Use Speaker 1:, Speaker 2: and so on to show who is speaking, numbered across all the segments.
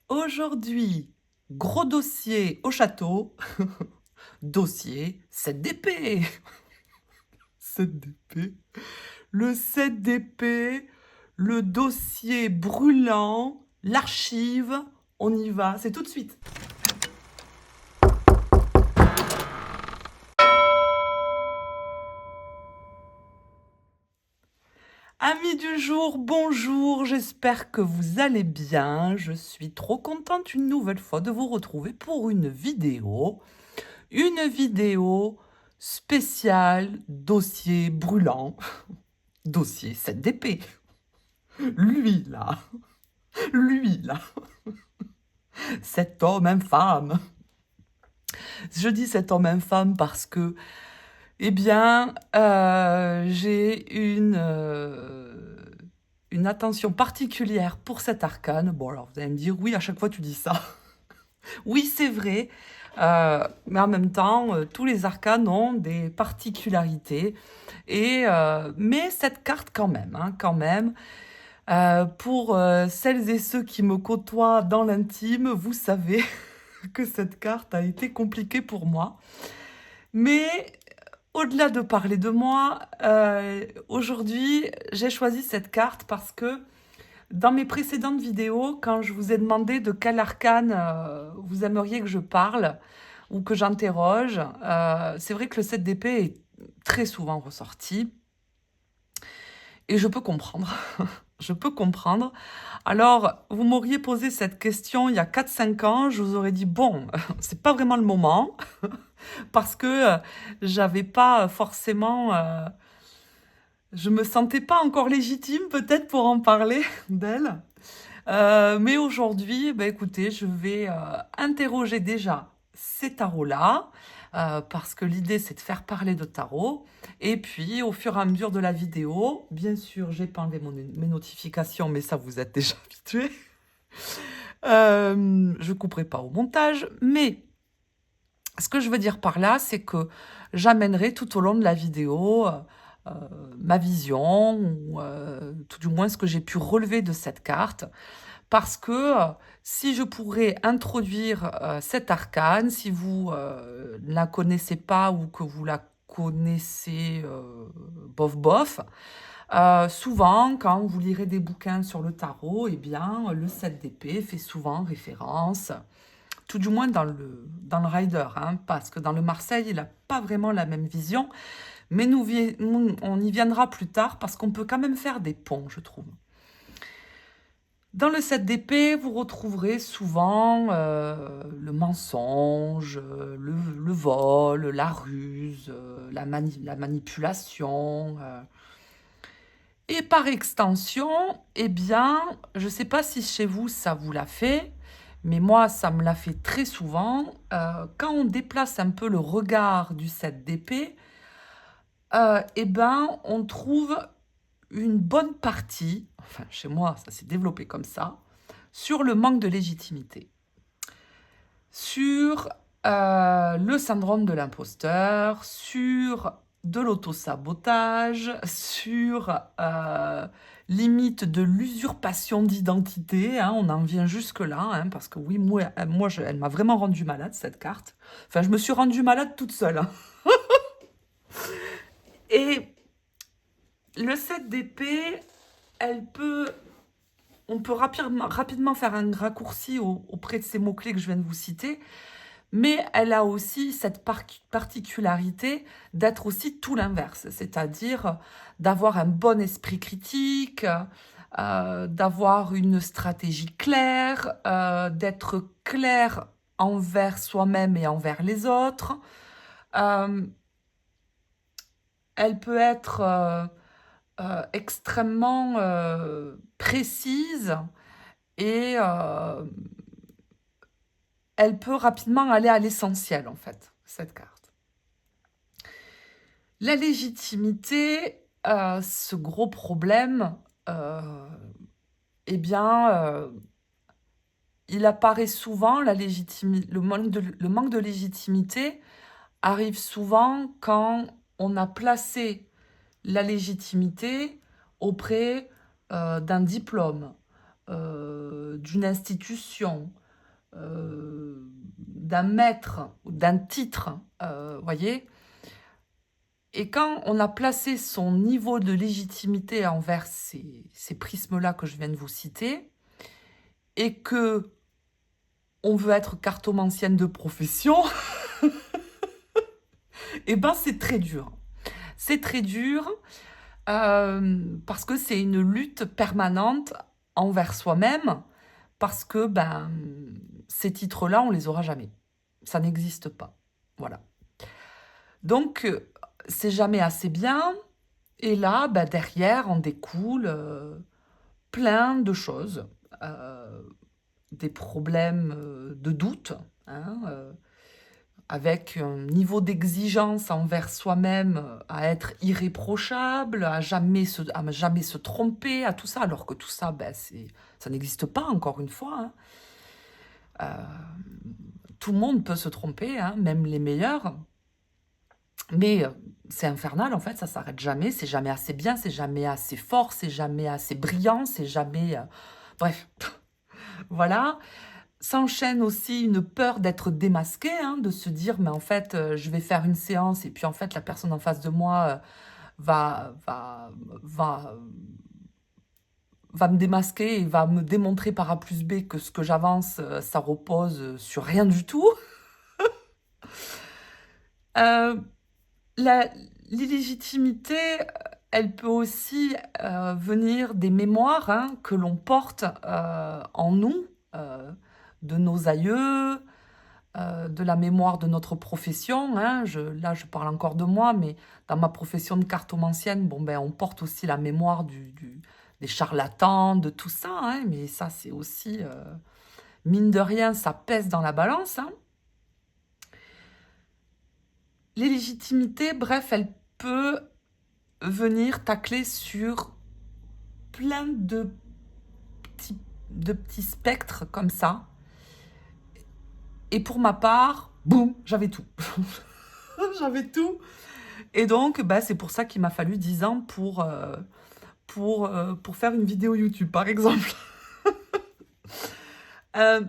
Speaker 1: Aujourd'hui, gros dossier au château. Dossier 7 d'épée. 7 d'épée. Le 7 d'épée, le dossier brûlant, l'archive. On y va, c'est tout de suite. Amis du jour, bonjour, j'espère que vous allez bien. Je suis trop contente une nouvelle fois de vous retrouver pour une vidéo. Une vidéo spéciale dossier brûlant. Dossier 7 d'épée. Lui là, lui là. Cet homme infâme. Je dis cet homme infâme parce que, eh bien, j'ai une attention particulière pour cet arcane. Bon, alors vous allez me dire, oui, à chaque fois tu dis ça. Oui, c'est vrai. Mais en même temps, tous les arcanes ont des particularités. Mais cette carte quand même, quand même. Pour celles et ceux qui me côtoient dans l'intime, vous savez que cette carte a été compliquée pour moi. Mais au-delà de parler de moi, aujourd'hui, j'ai choisi cette carte parce que dans mes précédentes vidéos, quand je vous ai demandé de quel arcane vous aimeriez que je parle ou que j'interroge, c'est vrai que le 7 d'épée est très souvent ressorti. Et je peux comprendre. Je peux comprendre. Alors, vous m'auriez posé cette question il y a 4-5 ans, je vous aurais dit, bon, c'est pas vraiment le moment, parce que j'avais pas forcément... je me sentais pas encore légitime peut-être pour en parler d'elle. Mais aujourd'hui, bah, écoutez, je vais interroger déjà ces tarots-là, parce que l'idée c'est de faire parler de tarot. Et puis, au fur et à mesure de la vidéo, bien sûr, j'ai pas enlevé mes notifications, mais ça vous êtes déjà habitués. Je couperai pas au montage, mais ce que je veux dire par là, c'est que j'amènerai tout au long de la vidéo ma vision, ou tout du moins ce que j'ai pu relever de cette carte. Parce que si je pourrais introduire cette arcane, si vous ne la connaissez pas ou que vous la connaissez bof bof, souvent quand vous lirez des bouquins sur le tarot, eh bien le 7 d'épée fait souvent référence, tout du moins dans le rider, parce que dans le Marseille, il n'a pas vraiment la même vision, mais on y viendra plus tard parce qu'on peut quand même faire des ponts, je trouve. Dans le 7 d'épée, vous retrouverez souvent le mensonge, le vol, la ruse, la manipulation. Et par extension, eh bien, je ne sais pas si chez vous ça vous l'a fait, mais moi ça me l'a fait très souvent. Quand on déplace un peu le regard du 7 d'épée, eh ben, on trouve une bonne partie, enfin chez moi ça s'est développé comme ça, sur le manque de légitimité, sur le syndrome de l'imposteur, sur de l'autosabotage, sur limite de l'usurpation d'identité, on en vient jusque-là, parce que oui, moi elle m'a vraiment rendu malade cette carte. Enfin, je me suis rendue malade toute seule. Et le 7 d'épée, on peut rapidement faire un raccourci auprès de ces mots-clés que je viens de vous citer, mais elle a aussi cette particularité d'être aussi tout l'inverse, c'est-à-dire d'avoir un bon esprit critique, d'avoir une stratégie claire, d'être clair envers soi-même et envers les autres. Elle peut être extrêmement précise et elle peut rapidement aller à l'essentiel, en fait, cette carte. La légitimité, ce gros problème, eh bien, il apparaît souvent, le manque de légitimité arrive souvent quand on a placé la légitimité auprès d'un diplôme, d'une institution, d'un maître, d'un titre, voyez. Et quand on a placé son niveau de légitimité envers ces prismes-là que je viens de vous citer, et que on veut être cartomancienne de profession, et ben c'est très dur. C'est très dur parce que c'est une lutte permanente envers soi-même, parce que ben, ces titres-là, on les aura jamais. Ça n'existe pas. Voilà. Donc, c'est jamais assez bien. Et là, ben, derrière, en découle plein de choses. Des problèmes de doute, hein, avec un niveau d'exigence envers soi-même à être irréprochable, à jamais se tromper, à tout ça, alors que tout ça, ben, ça n'existe pas, encore une fois. Hein. Tout le monde peut se tromper, hein, même les meilleurs. Mais c'est infernal, en fait, ça s'arrête jamais, c'est jamais assez bien, c'est jamais assez fort, c'est jamais assez brillant, c'est jamais... Bref, voilà. S'enchaîne aussi une peur d'être démasqué, hein, de se dire, mais en fait, je vais faire une séance, et puis en fait, la personne en face de moi va, va, va, va me démasquer et va me démontrer par A plus B que ce que j'avance, ça repose sur rien du tout. Euh, L'illégitimité, elle peut aussi venir des mémoires hein, que l'on porte en nous, de nos aïeux, de la mémoire de notre profession. Hein. Là, je parle encore de moi, mais dans ma profession de cartomancienne, bon, ben, on porte aussi la mémoire des charlatans, de tout ça. Hein, mais ça, c'est aussi, mine de rien, ça pèse dans la balance. Hein. L'illégitimité, bref, elle peut venir tacler sur plein de petits spectres comme ça. Et pour ma part, boum, j'avais tout. J'avais tout. Et donc, bah, c'est pour ça qu'il m'a fallu 10 ans pour faire une vidéo YouTube, par exemple. Euh,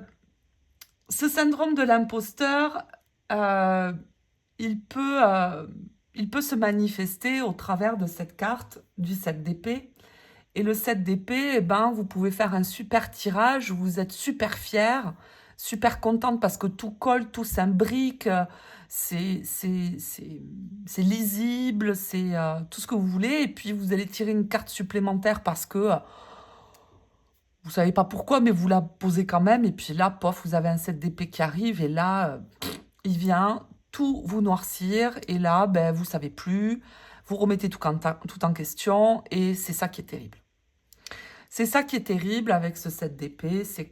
Speaker 1: Ce syndrome de l'imposteur, euh, il peut, euh, il peut se manifester au travers de cette carte du 7 d'épée. Et le 7 d'épée, eh ben, vous pouvez faire un super tirage, vous êtes super fière, super contente parce que tout colle, tout s'imbrique, c'est lisible, c'est tout ce que vous voulez. Et puis vous allez tirer une carte supplémentaire parce que vous savez pas pourquoi, mais vous la posez quand même. Et puis là, pof, vous avez un 7 d'épée qui arrive et là, il vient tout vous noircir. Et là, ben, vous savez plus, vous remettez tout en question et c'est ça qui est terrible. C'est ça qui est terrible avec ce 7 d'épée, c'est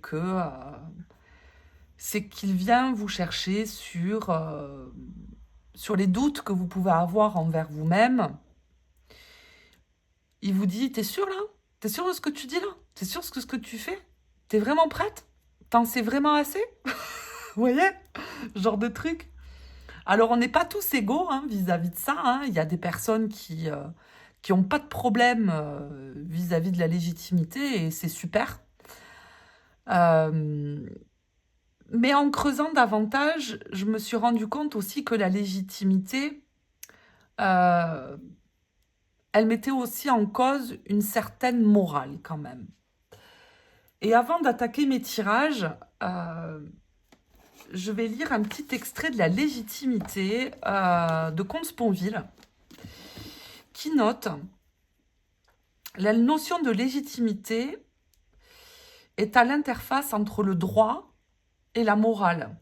Speaker 1: qu'il vient vous chercher sur les doutes que vous pouvez avoir envers vous-même. Il vous dit, t'es sûr là? T'es sûr de ce que tu dis là? T'es sûr de ce que tu fais? T'es vraiment prête? T'en sais vraiment assez? Vous voyez? Genre de truc. Alors on n'est pas tous égaux hein, vis-à-vis de ça. Hein. Il y a des personnes qui ont pas de problème vis-à-vis de la légitimité et c'est super. Euh, mais en creusant davantage, je me suis rendu compte aussi que la légitimité, euh, elle mettait aussi en cause une certaine morale quand même. Et avant d'attaquer mes tirages, je vais lire un petit extrait de la légitimité de Comte Sponville qui note la notion de légitimité est à l'interface entre le droit et la morale.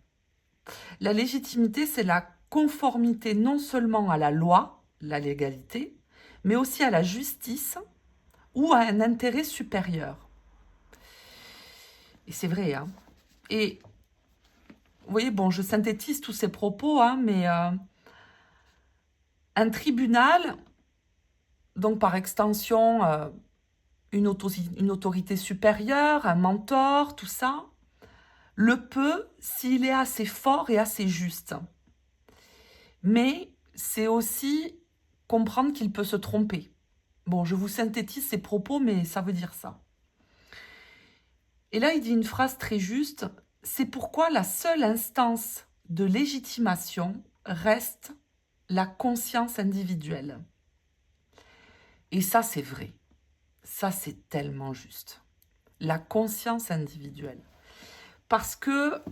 Speaker 1: La légitimité, c'est la conformité non seulement à la loi, la légalité, mais aussi à la justice ou à un intérêt supérieur. Et c'est vrai, hein. Et vous voyez, bon, je synthétise tous ces propos, hein, mais un tribunal, donc par extension, une autorité supérieure, un mentor, tout ça, le peut s'il est assez fort et assez juste. Mais c'est aussi comprendre qu'il peut se tromper. Bon, je vous synthétise ces propos, mais ça veut dire ça. Et là, il dit une phrase très juste. C'est pourquoi la seule instance de légitimation reste la conscience individuelle. Et ça, c'est vrai. Ça, c'est tellement juste. La conscience individuelle. Parce que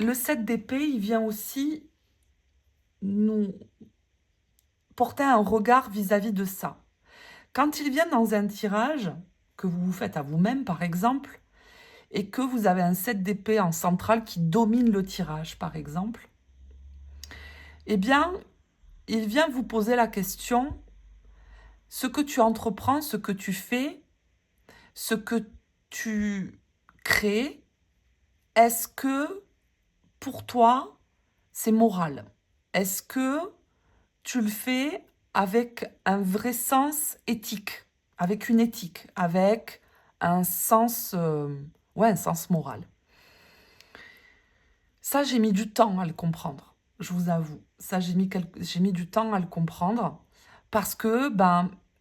Speaker 1: le 7 d'épée, il vient aussi nous porter un regard vis-à-vis de ça. Quand il vient dans un tirage que vous vous faites à vous-même, par exemple, et que vous avez un 7 d'épée en centrale qui domine le tirage, par exemple, eh bien, il vient vous poser la question, ce que tu entreprends, ce que tu fais, ce que tu crées, est-ce que pour toi, c'est moral? Est-ce que tu le fais avec un vrai sens éthique, avec une éthique, avec un sens, un sens moral? Ça, j'ai mis du temps à le comprendre, je vous avoue. Ça, j'ai mis du temps à le comprendre parce que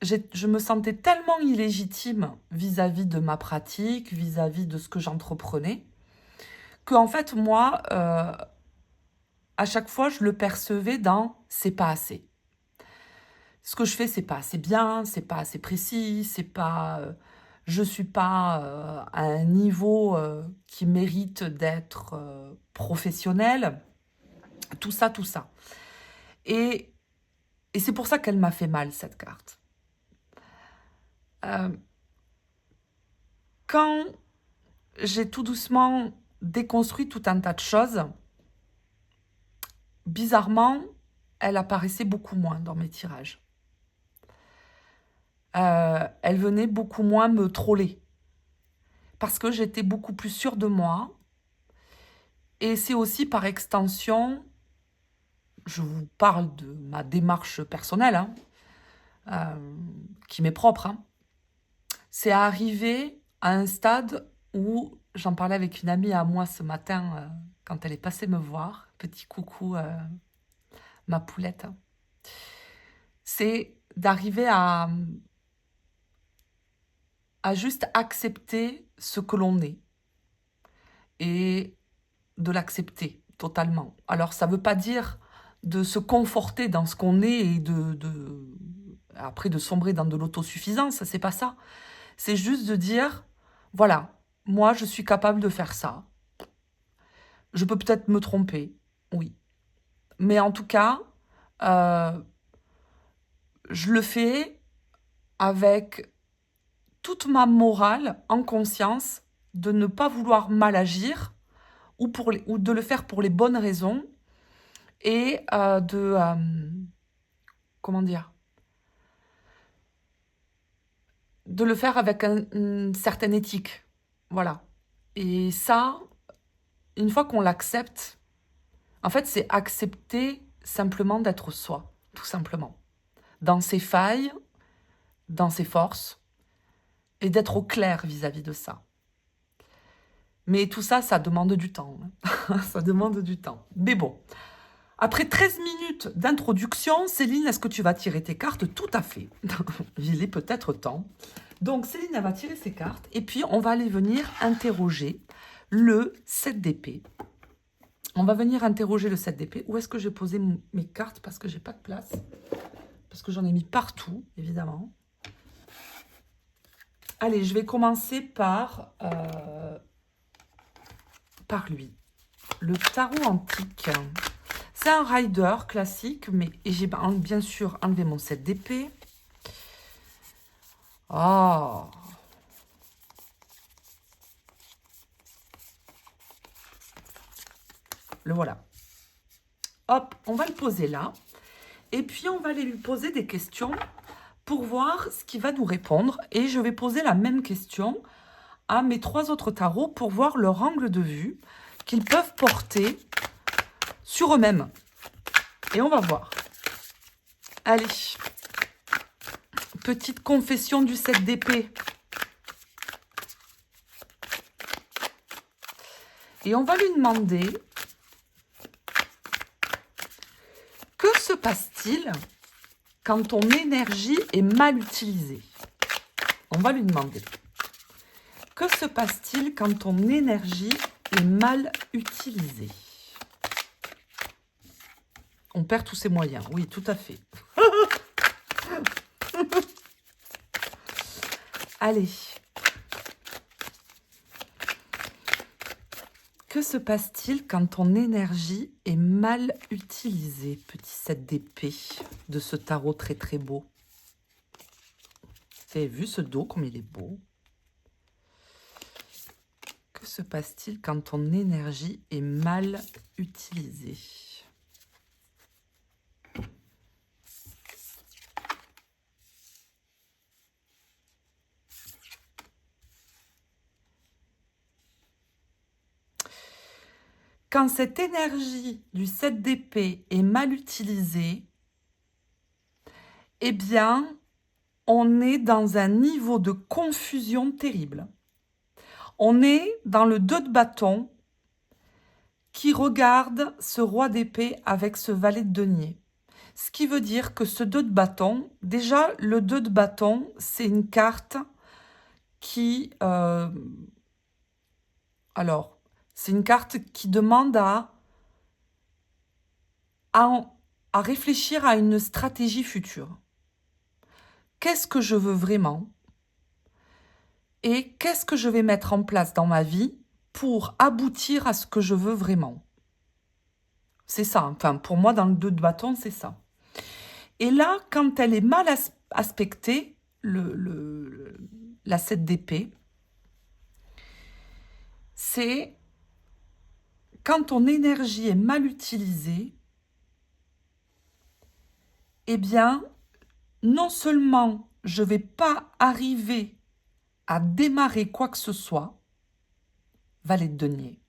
Speaker 1: je me sentais tellement illégitime vis-à-vis de ma pratique, vis-à-vis de ce que j'entreprenais, qu'en fait, moi, à chaque fois, je le percevais dans « c'est pas assez ». Ce que je fais, c'est pas assez bien, c'est pas assez précis, c'est pas, je suis pas à un niveau qui mérite d'être professionnel. Tout ça, tout ça. Et c'est pour ça qu'elle m'a fait mal, cette carte. Quand j'ai tout doucement déconstruit tout un tas de choses, bizarrement, elle apparaissait beaucoup moins dans mes tirages. Elle venait beaucoup moins me troller. Parce que j'étais beaucoup plus sûre de moi. Et c'est aussi par extension, je vous parle de ma démarche personnelle, qui m'est propre. C'est arrivé à un stade où, j'en parlais avec une amie à moi ce matin, quand elle est passée me voir, petit coucou, ma poulette, c'est d'arriver à juste accepter ce que l'on est et de l'accepter totalement. Alors, ça ne veut pas dire de se conforter dans ce qu'on est et après de sombrer dans de l'autosuffisance, c'est pas ça. C'est juste de dire, voilà, moi je suis capable de faire ça. Je peux peut-être me tromper, oui. Mais en tout cas, je le fais avec toute ma morale en conscience de ne pas vouloir mal agir ou de le faire pour les bonnes raisons et comment dire, de le faire avec une certaine éthique. Voilà. Et ça, une fois qu'on l'accepte, en fait, c'est accepter simplement d'être soi, tout simplement. Dans ses failles, dans ses forces, et d'être au clair vis-à-vis de ça. Mais tout ça, ça demande du temps. Ça demande du temps. Mais bon, après 13 minutes d'introduction, Céline, est-ce que tu vas tirer tes cartes? Tout à fait. Il est peut-être temps. Donc, Céline, elle va tirer ses cartes. Et puis, on va aller venir interroger le 7 d'épée. On va venir interroger le 7 d'épée. Où est-ce que j'ai posé mes cartes? Parce que j'ai pas de place. Parce que j'en ai mis partout, évidemment. Allez, je vais commencer par lui. Le tarot antique. C'est un rider classique, mais j'ai bien sûr enlevé mon 7 d'épée. Oh! Le voilà. Hop, on va le poser là. Et puis, on va aller lui poser des questions pour voir ce qu'il va nous répondre. Et je vais poser la même question à mes 3 autres tarots pour voir leur angle de vue qu'ils peuvent porter sur eux-mêmes. Et on va voir. Allez. Petite confession du 7 d'épée. Et on va lui demander, que se passe-t-il quand ton énergie est mal utilisée? On va lui demander. Que se passe-t-il quand ton énergie est mal utilisée? On perd tous ses moyens, oui, tout à fait. Allez. Que se passe-t-il quand ton énergie est mal utilisée? Petit 7 d'épée de ce tarot très très beau. Vous avez vu ce dos comme il est beau? Que se passe-t-il quand ton énergie est mal utilisée? Quand cette énergie du 7 d'épée est mal utilisée, eh bien, on est dans un niveau de confusion terrible. On est dans le 2 de bâton qui regarde ce roi d'épée avec ce valet de denier. Ce qui veut dire que ce 2 de bâton, déjà le 2 de bâton, c'est une carte qui... alors, c'est une carte qui demande à réfléchir à une stratégie future. Qu'est-ce que je veux vraiment? Et qu'est-ce que je vais mettre en place dans ma vie pour aboutir à ce que je veux vraiment? C'est ça, enfin pour moi dans le 2 de bâton, c'est ça. Et là, quand elle est mal aspectée, la 7 d'épée, c'est quand ton énergie est mal utilisée, eh bien, non seulement je ne vais pas arriver à démarrer quoi que ce soit, valet de denier.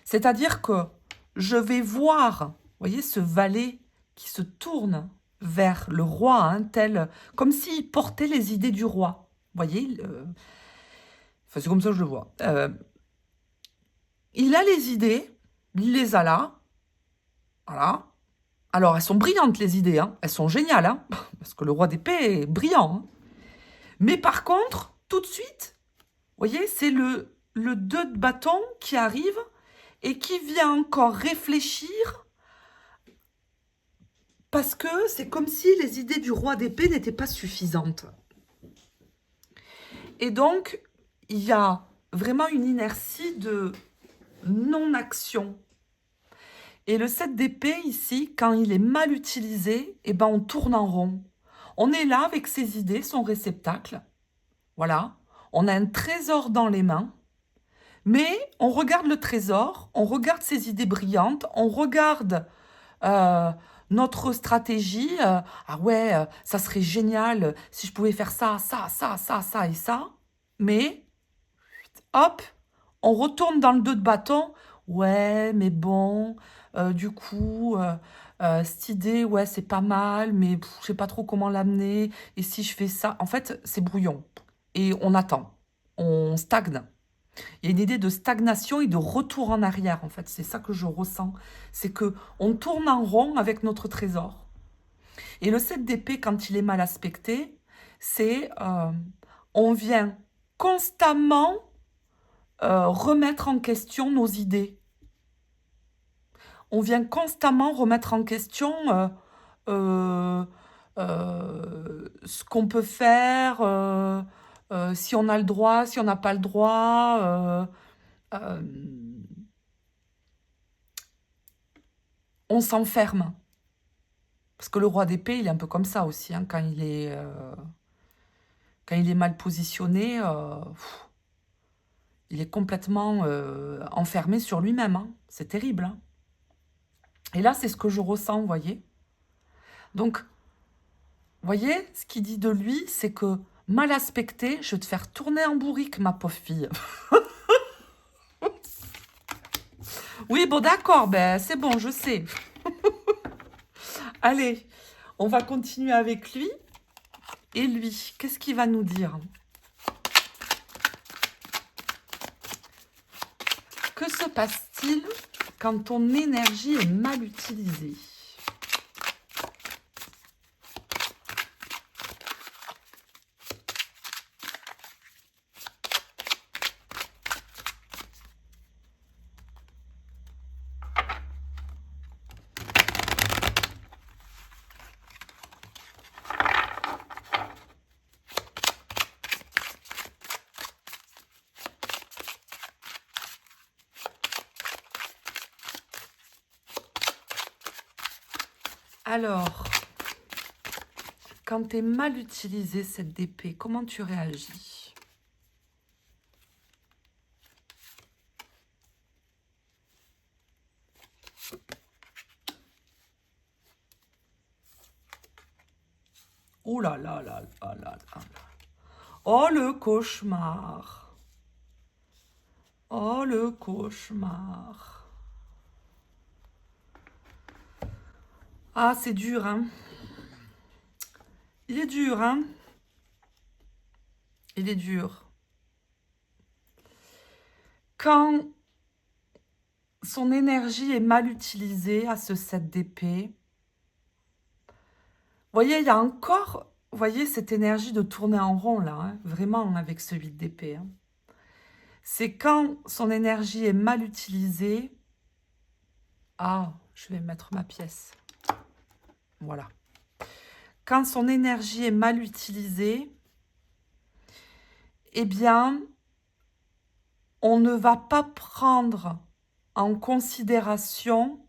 Speaker 1: C'est-à-dire que je vais voir, vous voyez, ce valet qui se tourne vers le roi, hein, tel, comme s'il portait les idées du roi. Vous voyez, enfin, c'est comme ça que je le vois. Il a les idées, il les a là, voilà. Alors, elles sont brillantes, les idées, hein. Elles sont géniales, hein, parce que le roi d'épée est brillant. Hein. Mais par contre, tout de suite, vous voyez, c'est le 2 de bâton qui arrive et qui vient encore réfléchir parce que c'est comme si les idées du roi d'épée n'étaient pas suffisantes. Et donc, il y a vraiment une inertie de non-action. Et le 7 d'épée, ici, quand il est mal utilisé, eh ben on tourne en rond. On est là avec ses idées, son réceptacle. Voilà. On a un trésor dans les mains. Mais on regarde le trésor, on regarde ses idées brillantes, on regarde notre stratégie. Ah ouais, ça serait génial si je pouvais faire ça, ça, ça, ça, ça et ça. Mais, hop, on retourne dans le 2 de bâton. Ouais, mais bon, du coup, cette idée, ouais, c'est pas mal, mais je sais pas trop comment l'amener. Et si je fais ça, en fait, c'est brouillon. Et on attend, on stagne. Il y a une idée de stagnation et de retour en arrière, en fait. C'est ça que je ressens. C'est que on tourne en rond avec notre trésor. Et le 7 d'épée, quand il est mal aspecté, c'est on vient constamment remettre en question nos idées. On vient constamment remettre en question ce qu'on peut faire, si on a le droit, si on n'a pas le droit. Euh, on s'enferme. Parce que le roi d'épée, il est un peu comme ça aussi. Hein, quand il est mal positionné, il est complètement enfermé sur lui-même. Hein. C'est terrible. Hein. Et là, c'est ce que je ressens, vous voyez. Donc, vous voyez, ce qu'il dit de lui, c'est que mal aspecté, je vais te faire tourner en bourrique, ma pauvre fille. Oui, bon, d'accord, ben, c'est bon, je sais. Allez, on va continuer avec lui. Et lui, qu'est-ce qu'il va nous dire? Que se passe-t-il quand ton énergie est mal utilisée? Alors, quand tu es mal utilisé cette d'épée, comment tu réagis? Oh là là là là là là. Oh le cauchemar. Oh le cauchemar. Ah, c'est dur, hein. Il est dur, hein. Il est dur. Quand son énergie est mal utilisée à ce 7 d'épée, vous voyez, il y a encore, vous voyez, cette énergie de tourner en rond, là, hein, vraiment, avec ce 8 d'épée. Hein. C'est quand son énergie est mal utilisée. Ah, je vais mettre ma pièce. Voilà. Quand son énergie est mal utilisée, eh bien, on ne va pas prendre en considération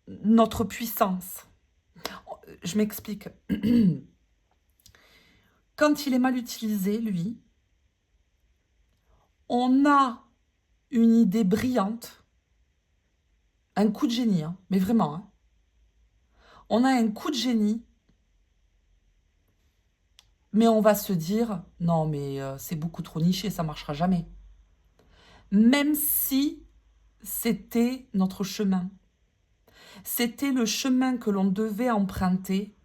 Speaker 1: notre puissance. Je m'explique. Quand il est mal utilisé, lui, on a une idée brillante, un coup de génie, hein, mais vraiment. Hein. On a un coup de génie, mais on va se dire, non, mais c'est beaucoup trop niché, ça ne marchera jamais. Même si c'était notre chemin. C'était le chemin que l'on devait emprunter.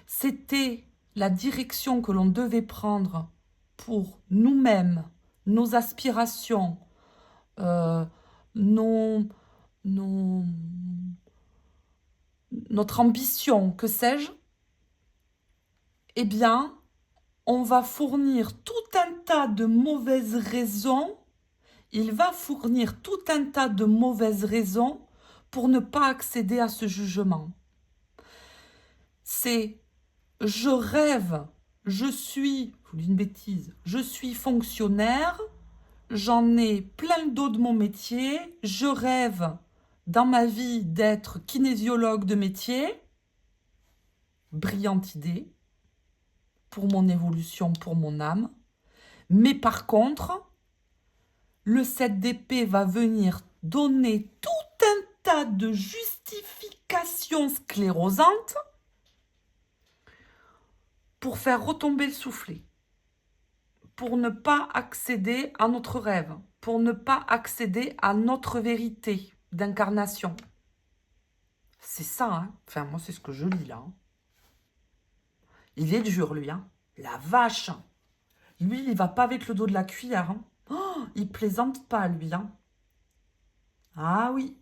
Speaker 1: C'était la direction que l'on devait prendre pour nous-mêmes, nos aspirations, euh, nos, nos, notre ambition, que sais-je, eh bien, on va fournir tout un tas de mauvaises raisons. Il va fournir tout un tas de mauvaises raisons pour ne pas accéder à ce jugement. C'est je rêve, je suis, je vous dis une bêtise, je suis fonctionnaire, j'en ai plein le dos de mon métier, je rêve dans ma vie d'être kinésiologue de métier, brillante idée, pour mon évolution, pour mon âme, mais par contre, le 7 d'épée va venir donner tout un tas de justifications sclérosantes pour faire retomber le soufflet, pour ne pas accéder à notre rêve, pour ne pas accéder à notre vérité d'incarnation. C'est ça, hein. Enfin, moi, c'est ce que je lis là. Hein. Il est dur, lui. Hein. La vache. Lui, il va pas avec le dos de la cuillère. Hein. Oh, il plaisante pas, lui. Hein. Ah oui.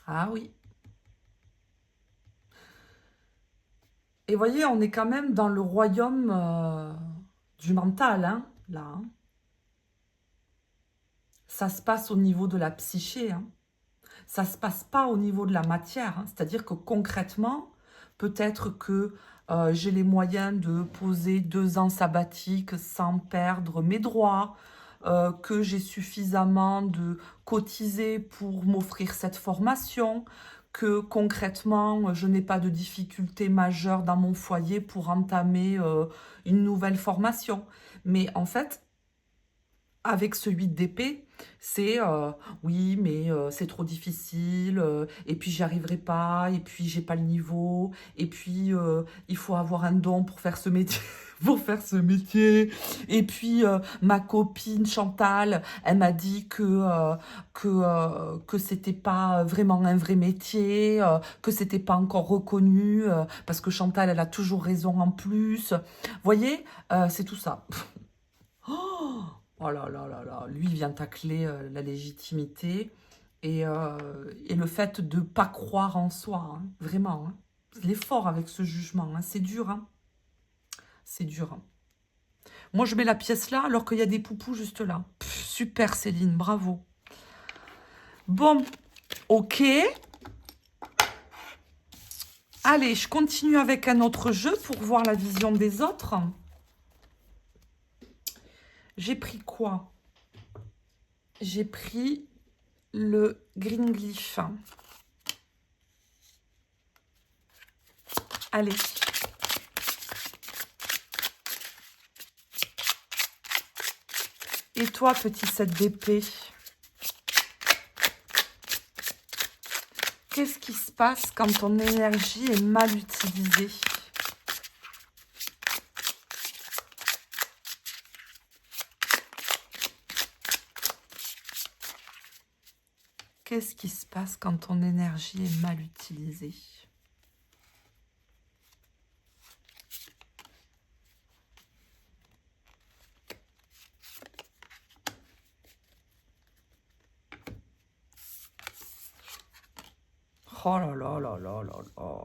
Speaker 1: Ah oui. Et vous voyez, on est quand même dans le royaume du mental, hein, là. Hein. Ça se passe au niveau de la psyché. Hein. Ça ne se passe pas au niveau de la matière. Hein. C'est-à-dire que concrètement, peut-être que j'ai les moyens de poser 2 ans sabbatiques sans perdre mes droits, que j'ai suffisamment de cotiser pour m'offrir cette formation, que concrètement, je n'ai pas de difficultés majeures dans mon foyer pour entamer une nouvelle formation. Mais en fait, avec ce 8 d'épée, c'est oui, mais c'est trop difficile, et puis j'y arriverai pas, et puis j'ai pas le niveau, et puis il faut avoir un don pour faire ce métier, pour faire ce métier. Et puis ma copine Chantal, elle m'a dit que c'était pas vraiment un vrai métier, que c'était pas encore reconnu, parce que Chantal, elle a toujours raison en plus. Vous voyez, c'est tout ça. Oh là là là là, lui il vient tacler la légitimité et le fait de ne pas croire en soi, hein, vraiment. Hein. Il est fort avec ce jugement, hein, c'est dur. Hein. C'est dur. Hein. Moi je mets la pièce là alors qu'il y a des poupous juste là. Pff, super Céline, bravo. Bon, ok. Allez, je continue avec un autre jeu pour voir la vision des autres. J'ai pris quoi? J'ai pris le green glyph. Allez. Et toi, petit 7 d'épée, qu'est-ce qui se passe quand ton énergie est mal utilisée? Qu'est-ce qui se passe quand ton énergie est mal utilisée? Oh là là là là là là.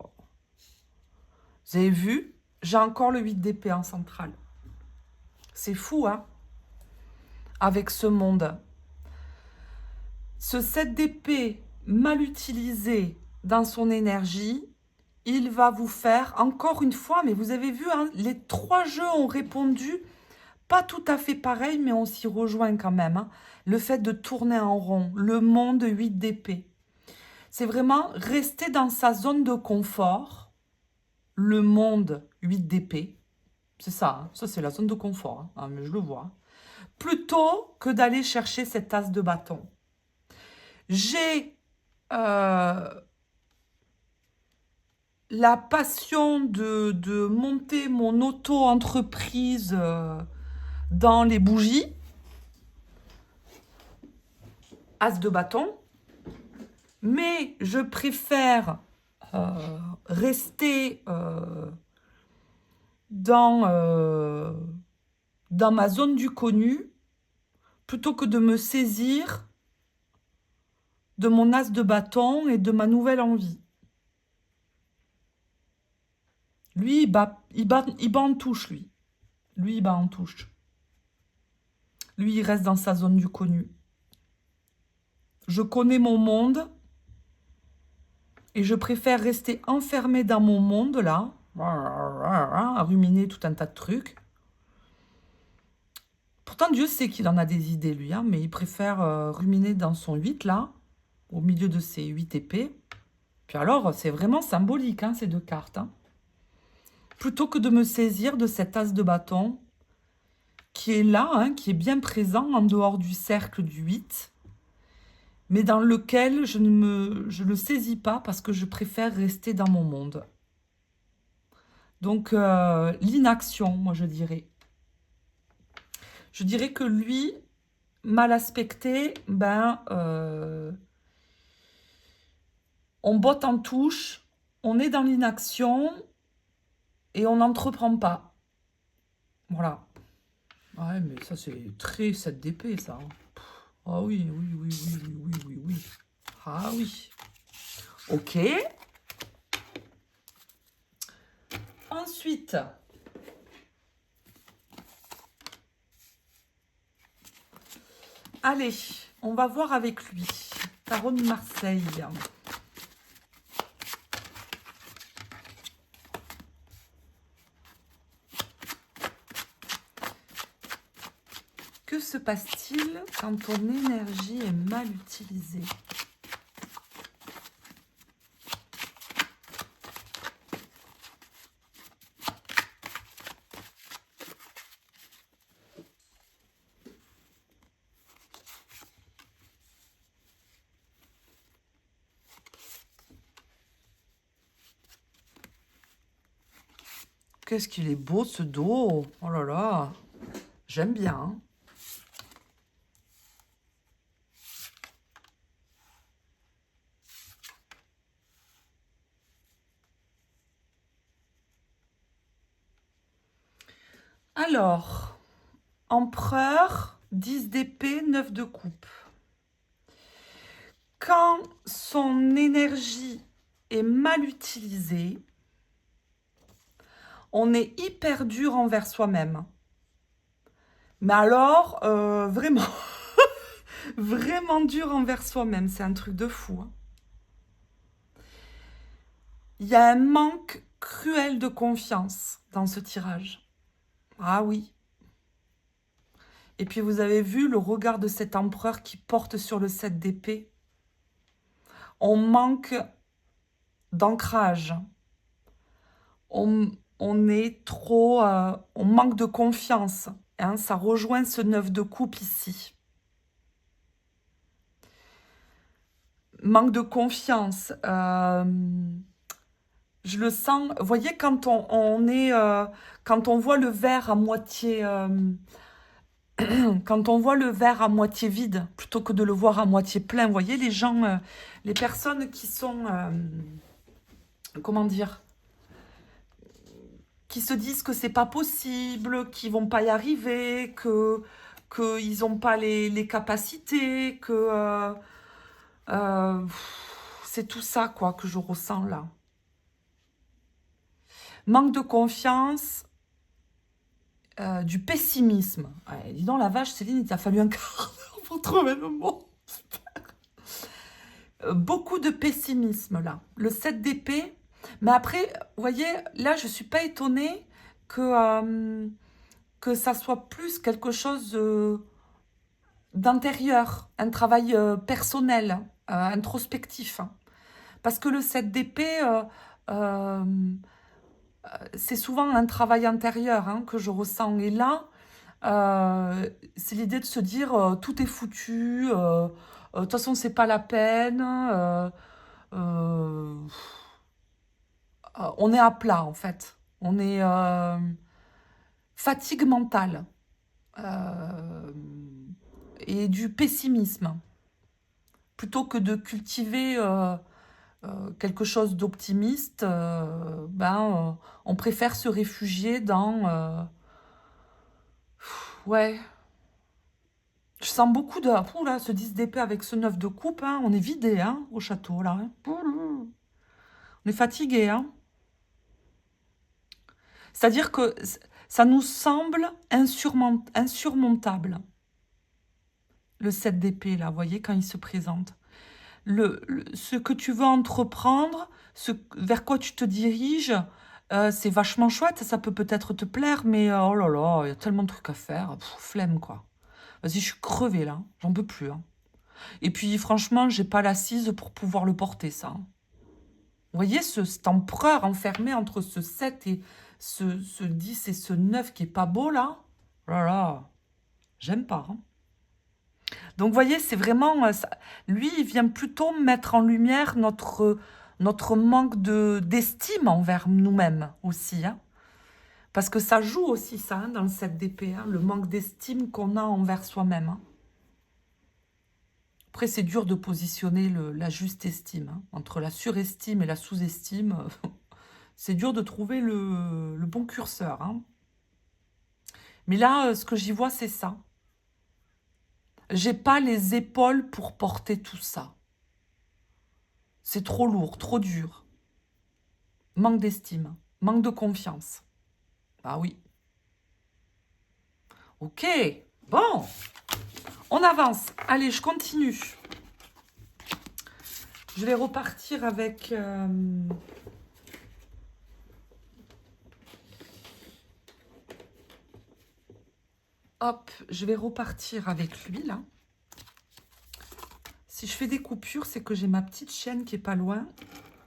Speaker 1: Vous avez vu? J'ai encore le 8 d'épée en centrale. C'est fou, hein? Avec ce monde. Ce 7 d'épée mal utilisé dans son énergie, il va vous faire, encore une fois, mais vous avez vu, hein, les 3 jeux ont répondu, pas tout à fait pareil, mais on s'y rejoint quand même. Hein. Le fait de tourner en rond, le monde 8 d'épée. C'est vraiment rester dans sa zone de confort, le monde 8 d'épée. C'est ça, hein, ça c'est la zone de confort, hein, ah, mais je le vois. Plutôt que d'aller chercher cette as de bâton. J'ai la passion de monter mon auto-entreprise dans les bougies. As de bâton. Mais je préfère rester dans ma zone du connu plutôt que de me saisir de mon as de bâton et de ma nouvelle envie. Lui, il bat en touche, lui. Lui, il bat en touche. Lui, il reste dans sa zone du connu. Je connais mon monde et je préfère rester enfermée dans mon monde, là, à ruminer tout un tas de trucs. Pourtant, Dieu sait qu'il en a des idées, lui, hein, mais il préfère ruminer dans son 8, là, au milieu de ses 8 épées. Puis alors, c'est vraiment symbolique, hein, ces 2 cartes. Hein. Plutôt que de me saisir de cet as de bâton qui est là, hein, qui est bien présent en dehors du cercle du 8, mais dans lequel je ne le saisis pas parce que je préfère rester dans mon monde. Donc, l'inaction, moi, je dirais. Je dirais que lui, mal aspecté, ben, on botte en touche, on est dans l'inaction et on n'entreprend pas. Voilà. Ouais, mais ça, c'est très 7 d'épée, ça. Ah oui, oui, oui, oui, oui, oui, oui, oui. Ah oui. Ok. Ensuite, allez, on va voir avec lui. Tarot de Marseille. Que se passe-t-il quand ton énergie est mal utilisée? Qu'est-ce qu'il est beau ce dos. Oh là là. J'aime bien. Hein. Alors, empereur, 10 d'épée, 9 de coupe. Quand son énergie est mal utilisée, on est hyper dur envers soi-même. Mais alors, vraiment, vraiment dur envers soi-même. C'est un truc de fou. Hein. Il y a un manque cruel de confiance dans ce tirage. Ah oui. Et puis vous avez vu le regard de cet empereur qui porte sur le 7 d'épée. On manque d'ancrage. On est trop... on manque de confiance. Hein, ça rejoint ce 9 de coupe ici. Manque de confiance. Je le sens. Vous voyez, quand quand on voit le verre à moitié... quand on voit le verre à moitié vide, plutôt que de le voir à moitié plein, vous voyez, les gens, les personnes qui sont... comment dire, qui se disent que c'est pas possible, qu'ils vont pas y arriver, qu'ils n'ont pas les capacités, euh, c'est tout ça quoi que je ressens là. Manque de confiance, du pessimisme. Ouais, dis donc la vache, Céline, il t'a fallu un quart d'heure pour trouver le mot. Beaucoup de pessimisme là. Le 7 d'épée. Mais après, vous voyez, là, je ne suis pas étonnée que ça soit plus quelque chose d'intérieur, un travail personnel, introspectif. Parce que le 7 d'épée, euh, c'est souvent un travail intérieur hein, que je ressens. Et là, c'est l'idée de se dire tout est foutu, de toute façon, c'est pas la peine. Euh, on est à plat, en fait. On est fatigue mentale euh, et du pessimisme. Plutôt que de cultiver quelque chose d'optimiste, on préfère se réfugier dans... ouais, je sens beaucoup de... Ouh là, ce 10 d'épée avec ce 9 de coupe, hein, on est vidé hein, au château, là. Hein. On est fatigué, hein. C'est-à-dire que ça nous semble insurmontable, le 7 d'épée, là, vous voyez, quand il se présente. Ce que tu veux entreprendre, vers quoi tu te diriges, c'est vachement chouette, ça peut peut-être te plaire, mais oh là là, il y a tellement de trucs à faire, pff, flemme, quoi. Vas-y, je suis crevée, là, j'en peux plus. Hein. Et puis, franchement, j'ai pas l'assise pour pouvoir le porter, ça. Hein. Vous voyez, cet empereur enfermé entre ce 7 et ce 10 et ce 9 qui est pas beau, là. Oh là là, j'aime pas. Hein. Donc, vous voyez, c'est vraiment... lui, il vient plutôt mettre en lumière notre manque d'estime envers nous-mêmes aussi. Hein. Parce que ça joue aussi, ça, hein, dans le 7 d'épée, hein, le manque d'estime qu'on a envers soi-même. Hein. Après, c'est dur de positionner la juste estime. Hein. Entre la surestime et la sous-estime, c'est dur de trouver le bon curseur. Hein. Mais là, ce que j'y vois, c'est ça. J'ai pas les épaules pour porter tout ça. C'est trop lourd, trop dur. Manque d'estime, manque de confiance. Ah oui. Ok, bon, on avance. Allez, je continue. Je vais repartir avec... hop, je vais repartir avec lui, là. Si je fais des coupures, c'est que j'ai ma petite chienne qui est pas loin.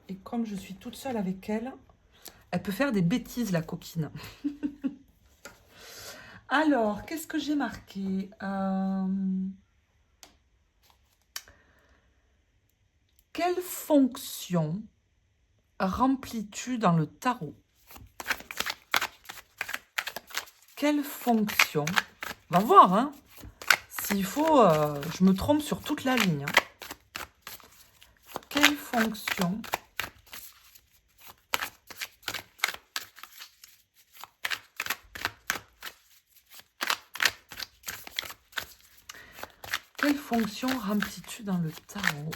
Speaker 1: Et comme je suis toute seule avec elle, elle peut faire des bêtises, la coquine. Alors, qu'est-ce que j'ai marqué Quelle fonction remplis-tu dans le tarot? Quelle fonction? On va voir, hein. S'il faut, je me trompe sur toute la ligne. Hein. Quelle fonction Quelle fonction remplis-tu dans le tarot?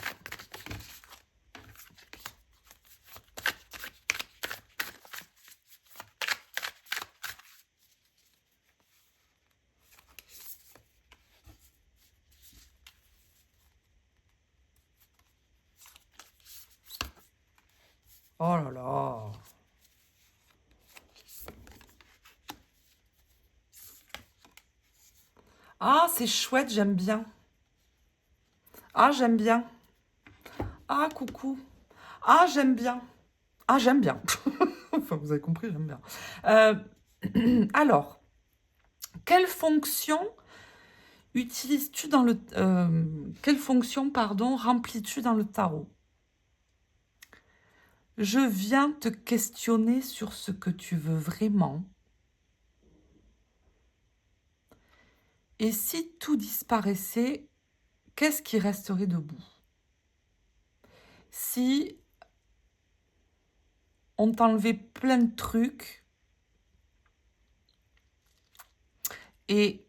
Speaker 1: Oh là là. Ah, c'est chouette, j'aime bien. Ah, j'aime bien. Ah, coucou. Ah, j'aime bien. Ah, j'aime bien. Enfin, vous avez compris, j'aime bien. Alors, quelle fonction utilises-tu dans le... quelle fonction, pardon, remplis-tu dans le tarot? Je viens te questionner sur ce que tu veux vraiment. Et si tout disparaissait, qu'est-ce qui resterait debout? Si on t'enlevait plein de trucs et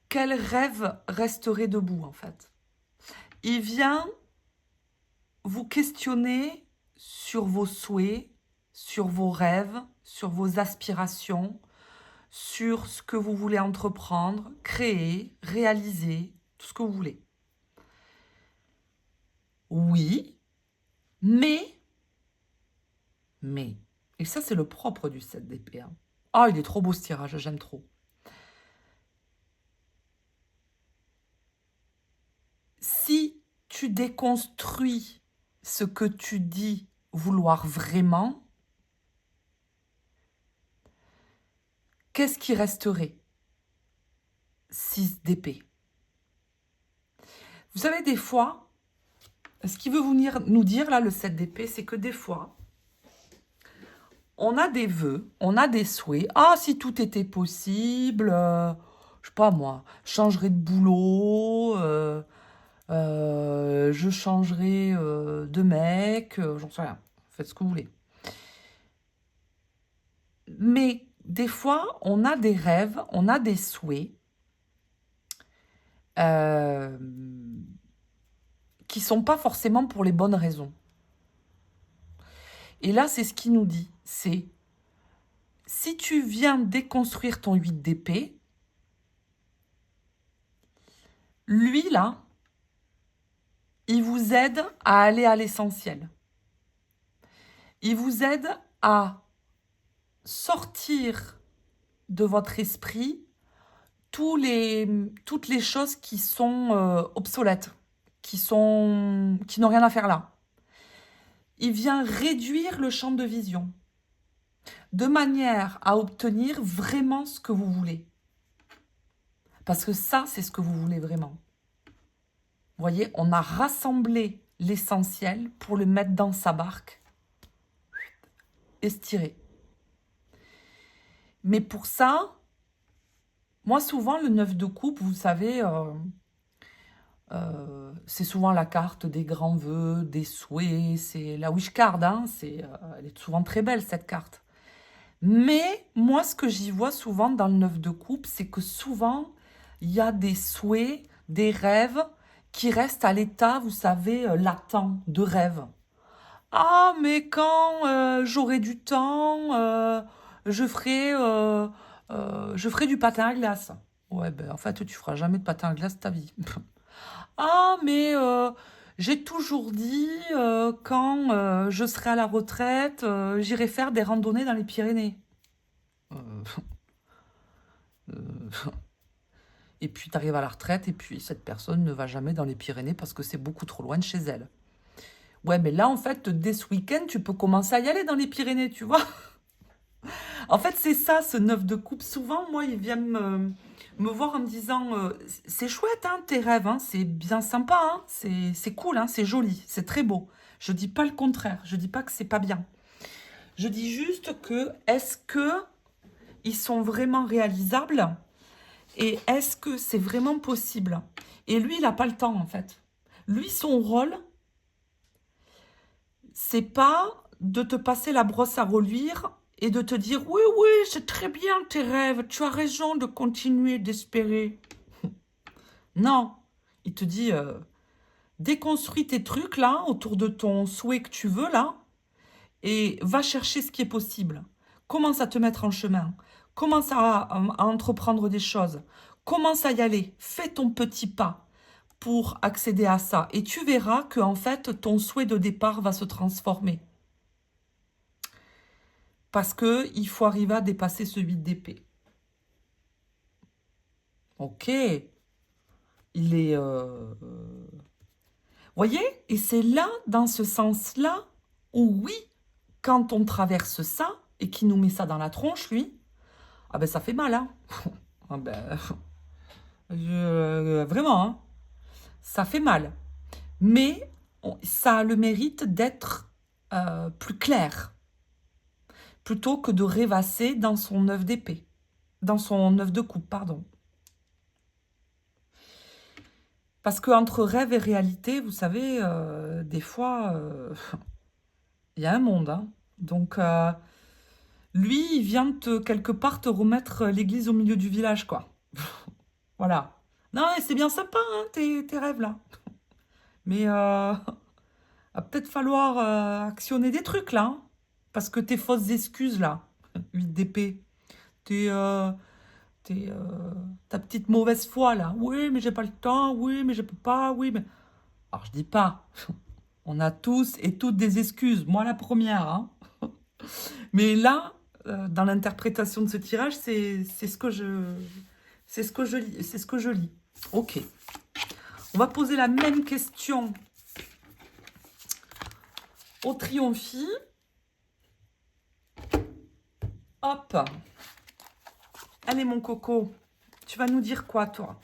Speaker 1: quel rêve resterait debout en fait? Il vient vous questionner sur vos souhaits, sur vos rêves, sur vos aspirations, sur ce que vous voulez entreprendre, créer, réaliser, tout ce que vous voulez. Oui, mais, et ça c'est le propre du 7 d'épée. Hein. Ah, il est trop beau ce tirage, j'aime trop. Si tu déconstruis ce que tu dis vouloir vraiment, qu'est-ce qui resterait? 6 d'épée. Vous savez, des fois, ce qu'il veut nous dire, là, le 7 d'épée, c'est que des fois, on a des vœux, on a des souhaits. Ah, si tout était possible, je sais pas moi, je changerais de boulot, je changerais de mec, j'en sais rien. Faites ce que vous voulez. Mais des fois, on a des rêves, on a des souhaits qui sont pas forcément pour les bonnes raisons. Et là, c'est ce qu'il nous dit, c'est si tu viens déconstruire ton 8 d'épée, lui, là, il vous aide à aller à l'essentiel. Il vous aide à sortir de votre esprit toutes les choses qui sont obsolètes, qui n'ont rien à faire là. Il vient réduire le champ de vision de manière à obtenir vraiment ce que vous voulez. Parce que ça, c'est ce que vous voulez vraiment. Vous voyez, on a rassemblé l'essentiel pour le mettre dans sa barque et se tirer. Mais pour ça, moi souvent, le 9 de coupe, vous savez, c'est souvent la carte des grands vœux, des souhaits, c'est la wish card, hein, elle est souvent très belle cette carte. Mais moi, ce que j'y vois souvent dans le 9 de coupe, c'est que souvent, il y a des souhaits, des rêves qui restent à l'état, vous savez, latent de rêve. Ah, mais quand j'aurai du temps, je ferai du patin à glace. Ouais, ben en fait, tu feras jamais de patin à glace ta vie. Ah, mais j'ai toujours dit, quand je serai à la retraite, j'irai faire des randonnées dans les Pyrénées. Euh, euh, Et puis, tu arrives à la retraite, et puis cette personne ne va jamais dans les Pyrénées parce que c'est beaucoup trop loin de chez elle. Ouais, mais là, en fait, dès ce week-end, tu peux commencer à y aller dans les Pyrénées, tu vois. En fait, c'est ça, ce 9 de coupe. Souvent, moi, ils viennent me voir en me disant c'est chouette, hein, tes rêves, hein, c'est bien sympa, hein, c'est cool, hein, c'est joli, c'est très beau. Je dis pas le contraire, je dis pas que c'est pas bien. Je dis juste que est-ce que ils sont vraiment réalisables et est-ce que c'est vraiment possible? Et lui, il n'a pas le temps, en fait. Lui, son rôle, c'est pas de te passer la brosse à reluire et de te dire oui, oui, c'est très bien tes rêves, tu as raison de continuer d'espérer. Non, il te dit déconstruis tes trucs là autour de ton souhait que tu veux là et va chercher ce qui est possible. Commence à te mettre en chemin, commence à entreprendre des choses, commence à y aller, fais ton petit pas pour accéder à ça et tu verras que en fait ton souhait de départ va se transformer. Parce qu'il faut arriver à dépasser ce 8 d'épée. Ok. Il est... Voyez? Et c'est là, dans ce sens-là, où oui, quand on traverse ça, et qu'il nous met ça dans la tronche, lui, ah ben ça fait mal, hein. Ah ben, vraiment, hein, ça fait mal. Mais ça a le mérite d'être plus clair, plutôt que de rêvasser dans son œuf d'épée, dans son œuf de coupe, pardon. Parce qu'entre rêve et réalité, vous savez, des fois, il y a un monde, hein. Donc, lui, il vient quelque part te remettre l'église au milieu du village, quoi. Voilà. Non, et c'est bien sympa, hein, tes rêves, là. Mais va peut-être falloir actionner des trucs, là, hein. Parce que tes fausses excuses, là, 8 d'épée, tes, ta petite mauvaise foi, là. Oui, mais j'ai pas le temps. Oui, mais je peux pas. Oui, mais... Alors, je dis pas. On a tous et toutes des excuses. Moi, la première, hein. Mais là, dans l'interprétation de ce tirage, c'est ce que je... C'est ce que je lis. C'est ce que je lis. Ok. On va poser la même question au triomphi. Hop. Allez, mon coco. Tu vas nous dire quoi, toi?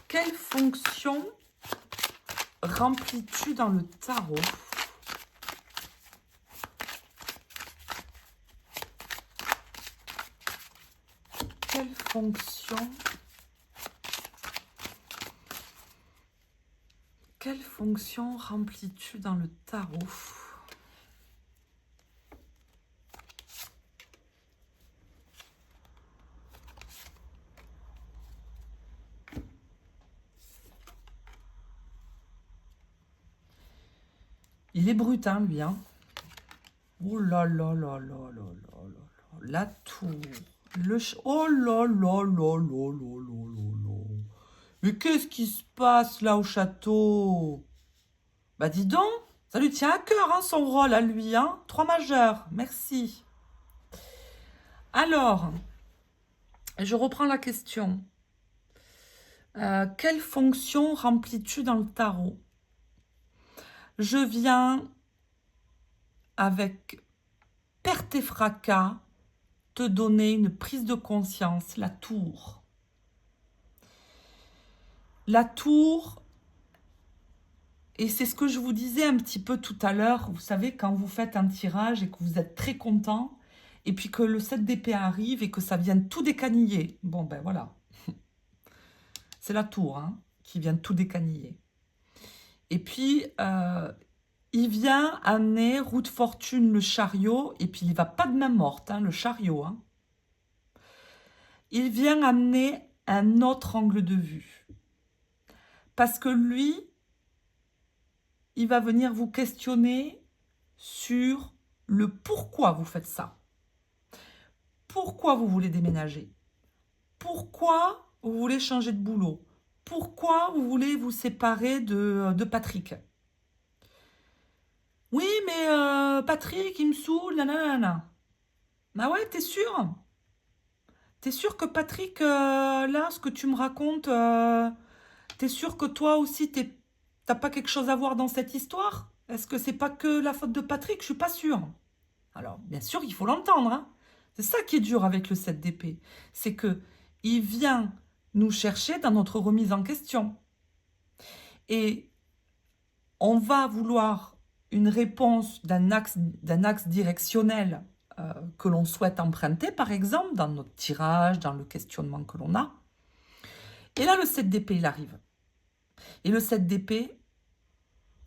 Speaker 1: Quelle fonction remplis-tu dans le tarot? Quelle fonction remplis-tu dans le tarot? Il est brut, hein, lui, hein. Oh là là là là là là là là. La tour. Oh là là là là là là là là. Mais qu'est-ce qui se passe là au château? Bah dis donc, ça lui tient à cœur, hein, son rôle à lui, hein. 3 majeurs, merci. Alors, je reprends la question. Quelle fonction remplis-tu dans le tarot? Je viens avec perte et fracas te donner une prise de conscience, la tour. La tour, et c'est ce que je vous disais un petit peu tout à l'heure, vous savez, quand vous faites un tirage et que vous êtes très content, et puis que le 7 d'épée arrive et que ça vient tout décaniller. Bon, ben voilà. C'est la tour, hein, qui vient tout décaniller. Et puis, il vient amener roue de fortune, le chariot, et puis il ne va pas de main morte, hein, le chariot. Hein. Il vient amener un autre angle de vue. Parce que lui, il va venir vous questionner sur le pourquoi vous faites ça. Pourquoi vous voulez déménager? Pourquoi vous voulez changer de boulot? Pourquoi vous voulez vous séparer de Patrick? Oui, mais Patrick, il me saoule, nanana. Ah ouais, t'es sûr? T'es sûr que Patrick, là, ce que tu me racontes, t'es sûr que toi aussi, t'as pas quelque chose à voir dans cette histoire? Est-ce que c'est pas que la faute de Patrick? Je suis pas sûre. Alors, bien sûr, il faut l'entendre, hein. C'est ça qui est dur avec le 7 d'épée. C'est que il vient nous chercher dans notre remise en question. Et on va vouloir une réponse d'un axe directionnel que l'on souhaite emprunter, par exemple, dans notre tirage, dans le questionnement que l'on a. Et là, le 7 d'épée, il arrive. Et le 7 d'épée,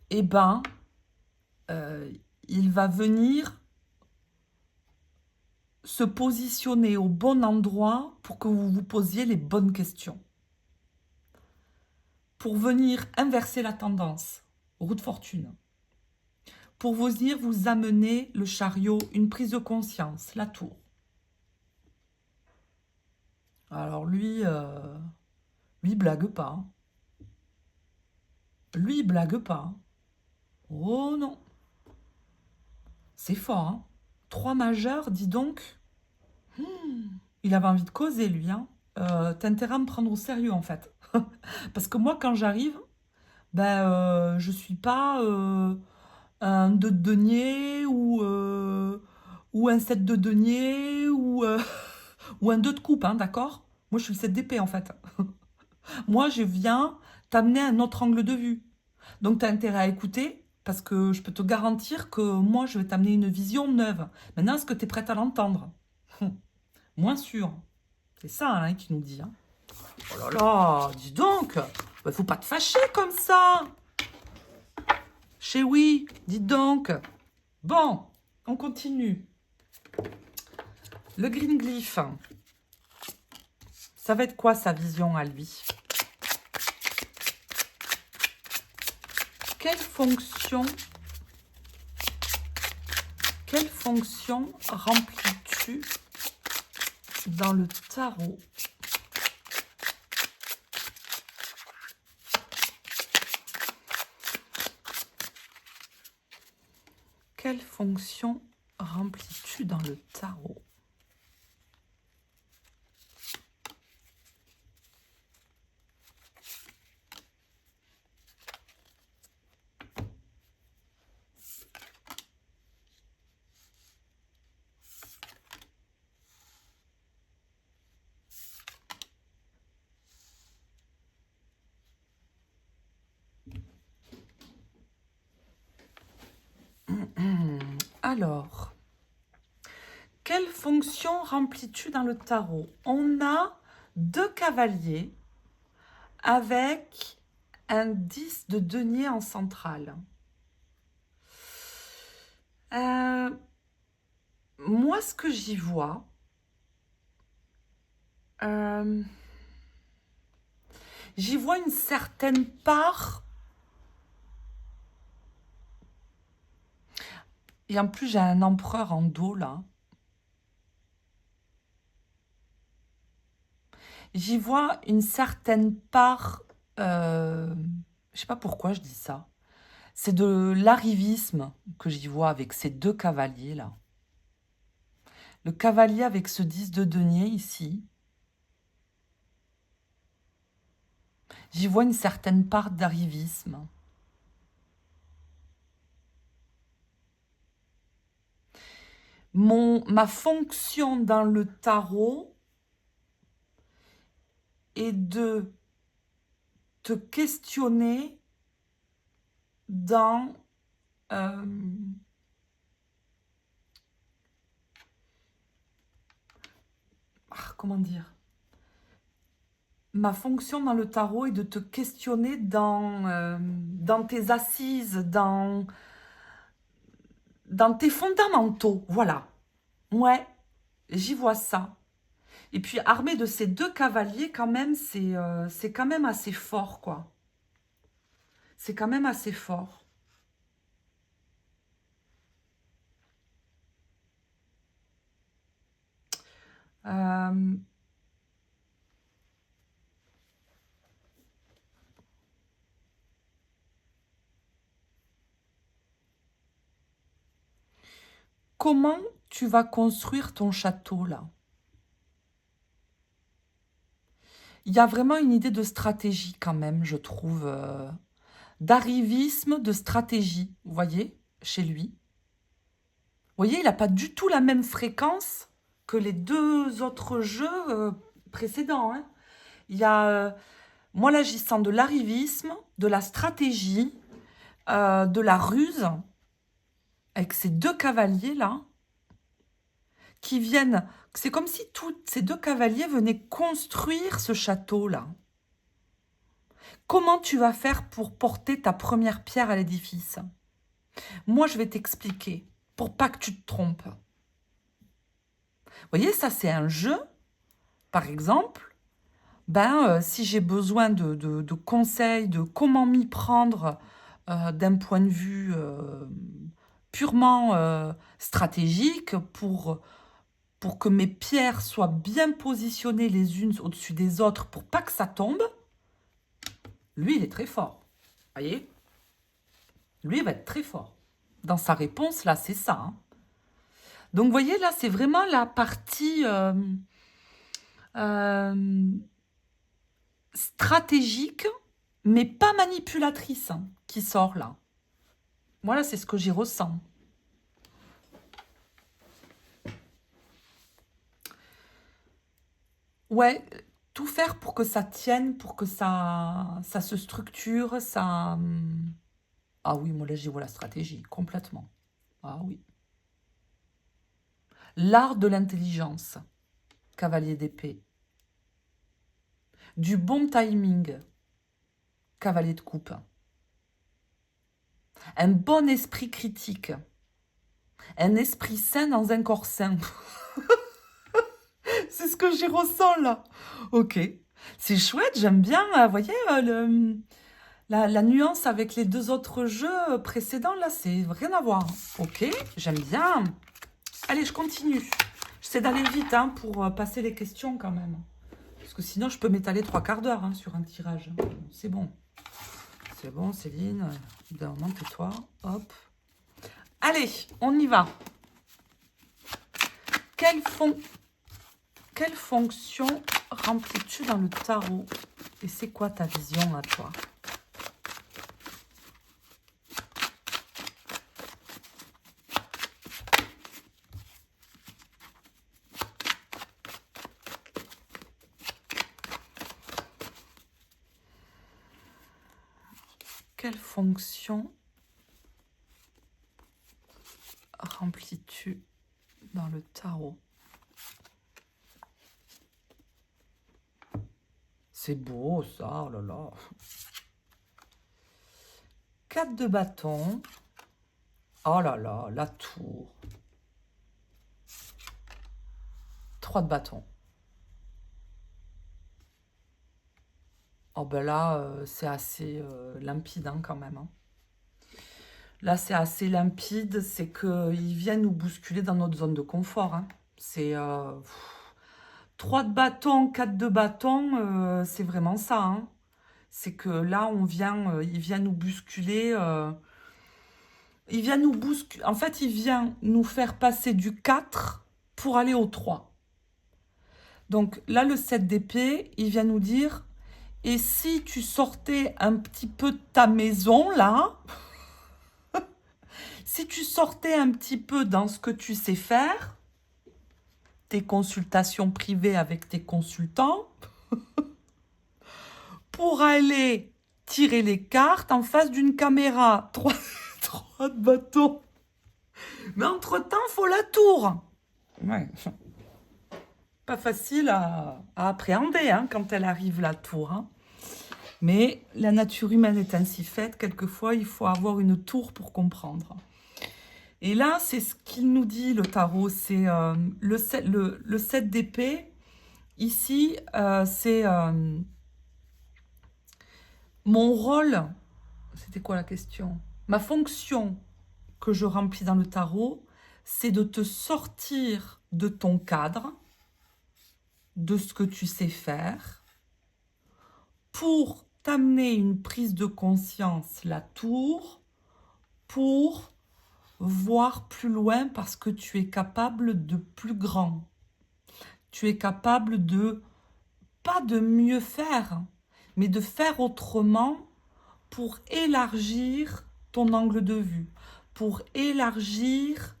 Speaker 1: eh ben, il va venir se positionner au bon endroit pour que vous vous posiez les bonnes questions. Pour venir inverser la tendance, roue de fortune. Pour vous amener le chariot, une prise de conscience, la tour. Alors lui, lui blague pas. Hein. Lui, il blague pas. Hein. Oh non. C'est fort, hein. 3 majeurs, dis donc. Il avait envie de causer, lui, hein. t'as intérêt à me prendre au sérieux, en fait. Parce que moi, quand j'arrive, ben, je suis pas un 2 de denier ou un 7 de denier ou un 2 de coupe, hein, d'accord? Moi, je suis le 7 d'épée, en fait. Moi, je viens t'amener un autre angle de vue. Donc, tu as intérêt à écouter parce que je peux te garantir que moi, je vais t'amener une vision neuve. Maintenant, est-ce que tu es prête à l'entendre? Moins sûr. C'est ça, hein, qui nous dit. Hein. Oh là là, dis donc, bah, faut pas te fâcher comme ça. Chez oui, dis donc. Bon, on continue. Le Green Glyph, ça va être quoi sa vision à lui? Quelle fonction remplis-tu dans le tarot? Quelle fonction remplis-tu dans le tarot? Alors, quelle fonction remplis-tu dans le tarot? On a 2 cavaliers avec un 10 de denier en centrale. Moi, ce que j'y vois, j'y vois une certaine part. Et en plus, j'ai un empereur en dos, là. J'y vois une certaine part... je sais pas pourquoi je dis ça. C'est de l'arrivisme que j'y vois avec ces 2 cavaliers, là. Le cavalier avec ce 10 de denier, ici. J'y vois une certaine part d'arrivisme. Ma fonction dans le tarot est de te questionner dans comment dire? Ma fonction dans le tarot est de te questionner dans tes assises, dans tes fondamentaux. Voilà. Ouais, j'y vois ça. Et puis, armé de ces 2 cavaliers, quand même, c'est quand même assez fort, quoi. C'est quand même assez fort. Comment tu vas construire ton château, là? Il y a vraiment une idée de stratégie, quand même, je trouve. D'arrivisme, de stratégie, vous voyez, chez lui. Vous voyez, il n'a pas du tout la même fréquence que les 2 autres jeux précédents. Hein. Il y a, moi là, j'y sens de l'arrivisme, de la stratégie, de la ruse, avec ces 2 cavaliers-là, qui viennent... C'est comme si tous ces 2 cavaliers venaient construire ce château-là. Comment tu vas faire pour porter ta première pierre à l'édifice? Moi, je vais t'expliquer, pour pas que tu te trompes. Vous voyez, ça, c'est un jeu, par exemple. Si j'ai besoin de conseils, de comment m'y prendre d'un point de vue purement stratégique pour que mes pierres soient bien positionnées les unes au-dessus des autres pour pas que ça tombe, lui, il est très fort. Vous voyez? Lui, il va être très fort. Dans sa réponse, là, c'est ça. Hein. Donc, vous voyez, là, c'est vraiment la partie Euh, stratégique, mais pas manipulatrice, hein, qui sort là. Voilà, c'est ce que j'y ressens. Ouais, tout faire pour que ça tienne, pour que ça se structure, ça... Ah oui, moi là, j'y vois la stratégie, complètement. Ah oui. L'art de l'intelligence, cavalier d'épée. Du bon timing, cavalier de coupe. Un bon esprit critique. Un esprit sain dans un corps sain. C'est ce que j'y ressens là. Ok. C'est chouette, j'aime bien. Vous voyez, la nuance avec les deux autres jeux précédents, là, c'est rien à voir. Ok, j'aime bien. Allez, je continue. J'essaie d'aller vite hein, pour passer les questions quand même. Parce que sinon, je peux m'étaler 3/4 d'heure hein, sur un tirage. C'est bon. C'est bon, Céline. D'un moment, tais-toi. Hop. Allez, on y va. Quelle fonction remplis-tu dans le tarot? Et c'est quoi ta vision à toi? Quelle fonction remplis-tu dans le tarot? C'est beau ça, oh là là. 4 de bâton. Oh là là, la tour. 3 de bâton. Oh ben là, c'est assez limpide hein, quand même. Hein. Là, c'est assez limpide, c'est qu'ils viennent nous bousculer dans notre zone de confort. Hein. C'est 3 de bâton, 4 de bâton, c'est vraiment ça. Hein. C'est que là, il vient nous bousculer. Il vient nous bousculer. En fait, il vient nous faire passer du 4 pour aller au 3. Donc là, le 7 d'épée, il vient nous dire, et si tu sortais un petit peu de ta maison, là, si tu sortais un petit peu dans ce que tu sais faire, tes consultations privées avec tes consultants, pour aller tirer les cartes en face d'une caméra. 3 de bâton. Mais entre-temps, faut la tour. Ouais. Pas facile à appréhender hein, quand elle arrive la tour. Hein. Mais la nature humaine est ainsi faite, quelquefois il faut avoir une tour pour comprendre. Et là, c'est ce qu'il nous dit le tarot, c'est le 7 d'épée. Ici, c'est mon rôle, c'était quoi la question? Ma fonction que je remplis dans le tarot, c'est de te sortir de ton cadre, de ce que tu sais faire, pour t'amener une prise de conscience, la tour, pour voir plus loin parce que tu es capable de plus grand. Tu es capable de, pas de mieux faire, mais de faire autrement pour élargir ton angle de vue, pour élargir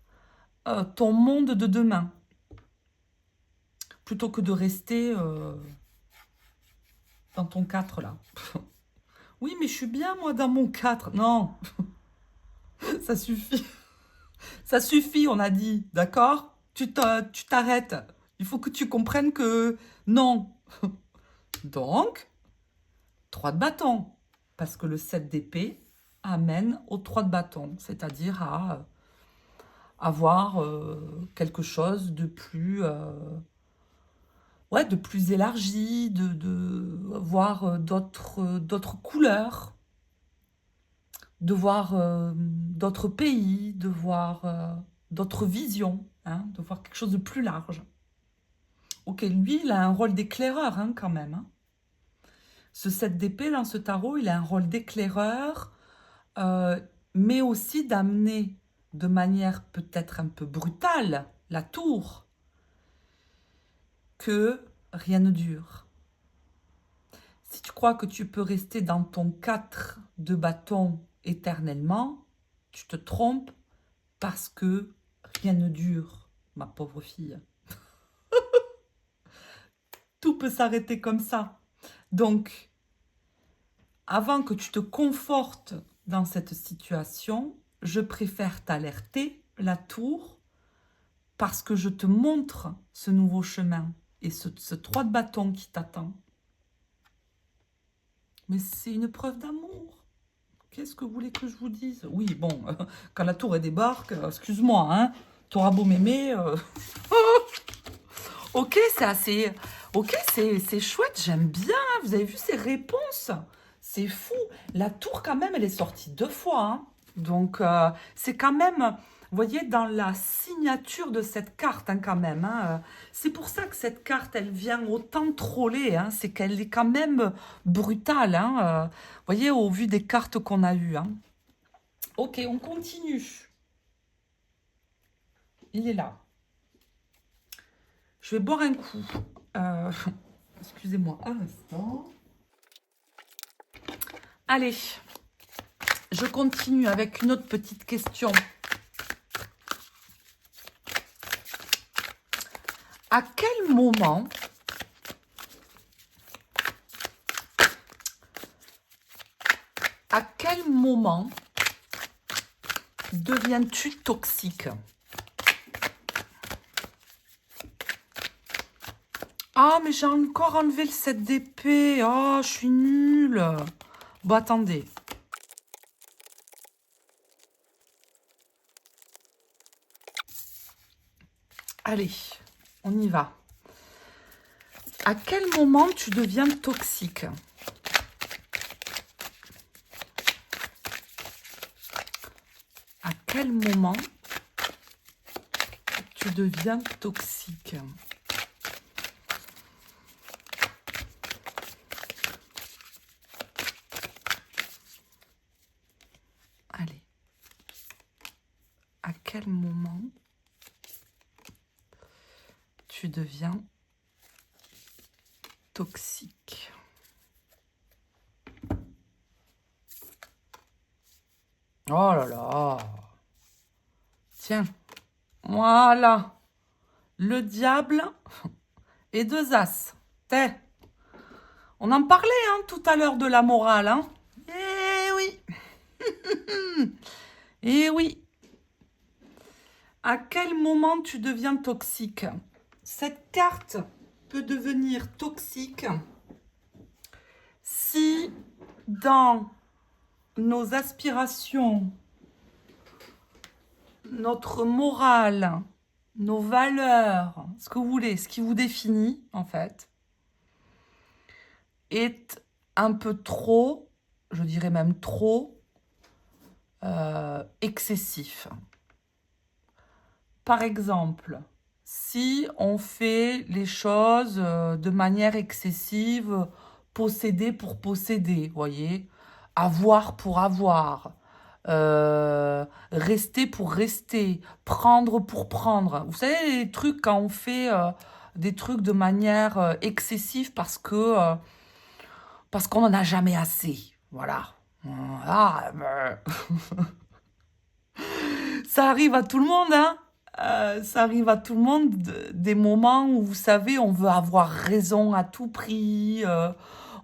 Speaker 1: ton monde de demain, plutôt que de rester dans ton 4 là. Oui, mais je suis bien moi dans mon 4. Non, ça suffit. Ça suffit, on a dit, d'accord? Tu t'arrêtes. Il faut que tu comprennes que non. Donc, 3 de bâton. Parce que le 7 d'épée amène au 3 de bâton, c'est-à-dire à avoir quelque chose de plus, ouais, de plus élargi, de voir d'autres couleurs, de voir d'autres pays, de voir d'autres visions, hein, de voir quelque chose de plus large. Ok, lui, il a un rôle d'éclaireur hein, quand même. Hein. Ce 7 d'épée dans ce tarot, il a un rôle d'éclaireur, mais aussi d'amener de manière peut-être un peu brutale la tour, que rien ne dure. Si tu crois que tu peux rester dans ton 4 de bâton éternellement, tu te trompes parce que rien ne dure, ma pauvre fille. Tout peut s'arrêter comme ça. Donc, avant que tu te confortes dans cette situation, je préfère t'alerter, la tour, parce que je te montre ce nouveau chemin et ce 3 de bâton qui t'attend. Mais c'est une preuve d'amour. Qu'est-ce que vous voulez que je vous dise? Oui, bon, quand la tour elle débarque, excuse-moi, hein, t'auras beau m'aimer. Ok, c'est assez... Ok, c'est chouette, j'aime bien. Hein, vous avez vu ces réponses? C'est fou. La tour, quand même, elle est sortie 2 fois. Hein. Donc, c'est quand même... Vous voyez, dans la signature de cette carte, hein, quand même. Hein, c'est pour ça que cette carte, elle vient autant troller. Hein, c'est qu'elle est quand même brutale. Hein, vous voyez, au vu des cartes qu'on a eues. Hein. Ok, on continue. Il est là. Je vais boire un coup. Excusez-moi un instant. Allez, je continue avec une autre petite question. À quel moment deviens-tu toxique? Ah, mais j'ai encore enlevé le 7 d'épée. Oh, je suis nulle. Bon, attendez. Allez, on y va. À quel moment tu deviens toxique? À quel moment tu deviens toxique? Allez. À quel moment tu deviens toxique? Oh là là. Tiens. Voilà. Le diable et 2 as. T'es. On en parlait hein, tout à l'heure de la morale. Hein. Eh oui. Eh oui. À quel moment tu deviens toxique? Cette carte peut devenir toxique si dans nos aspirations, notre morale, nos valeurs, ce que vous voulez, ce qui vous définit en fait, est un peu trop, je dirais même trop, excessif. Par exemple, si on fait les choses de manière excessive, posséder pour posséder, voyez, avoir pour avoir, rester pour rester, prendre pour prendre. Vous savez, les trucs quand on fait des trucs de manière excessive parce qu'on n'en a jamais assez. Voilà. Ah, ça arrive à tout le monde, hein. Ça arrive à tout le monde, des moments où, vous savez, on veut avoir raison à tout prix,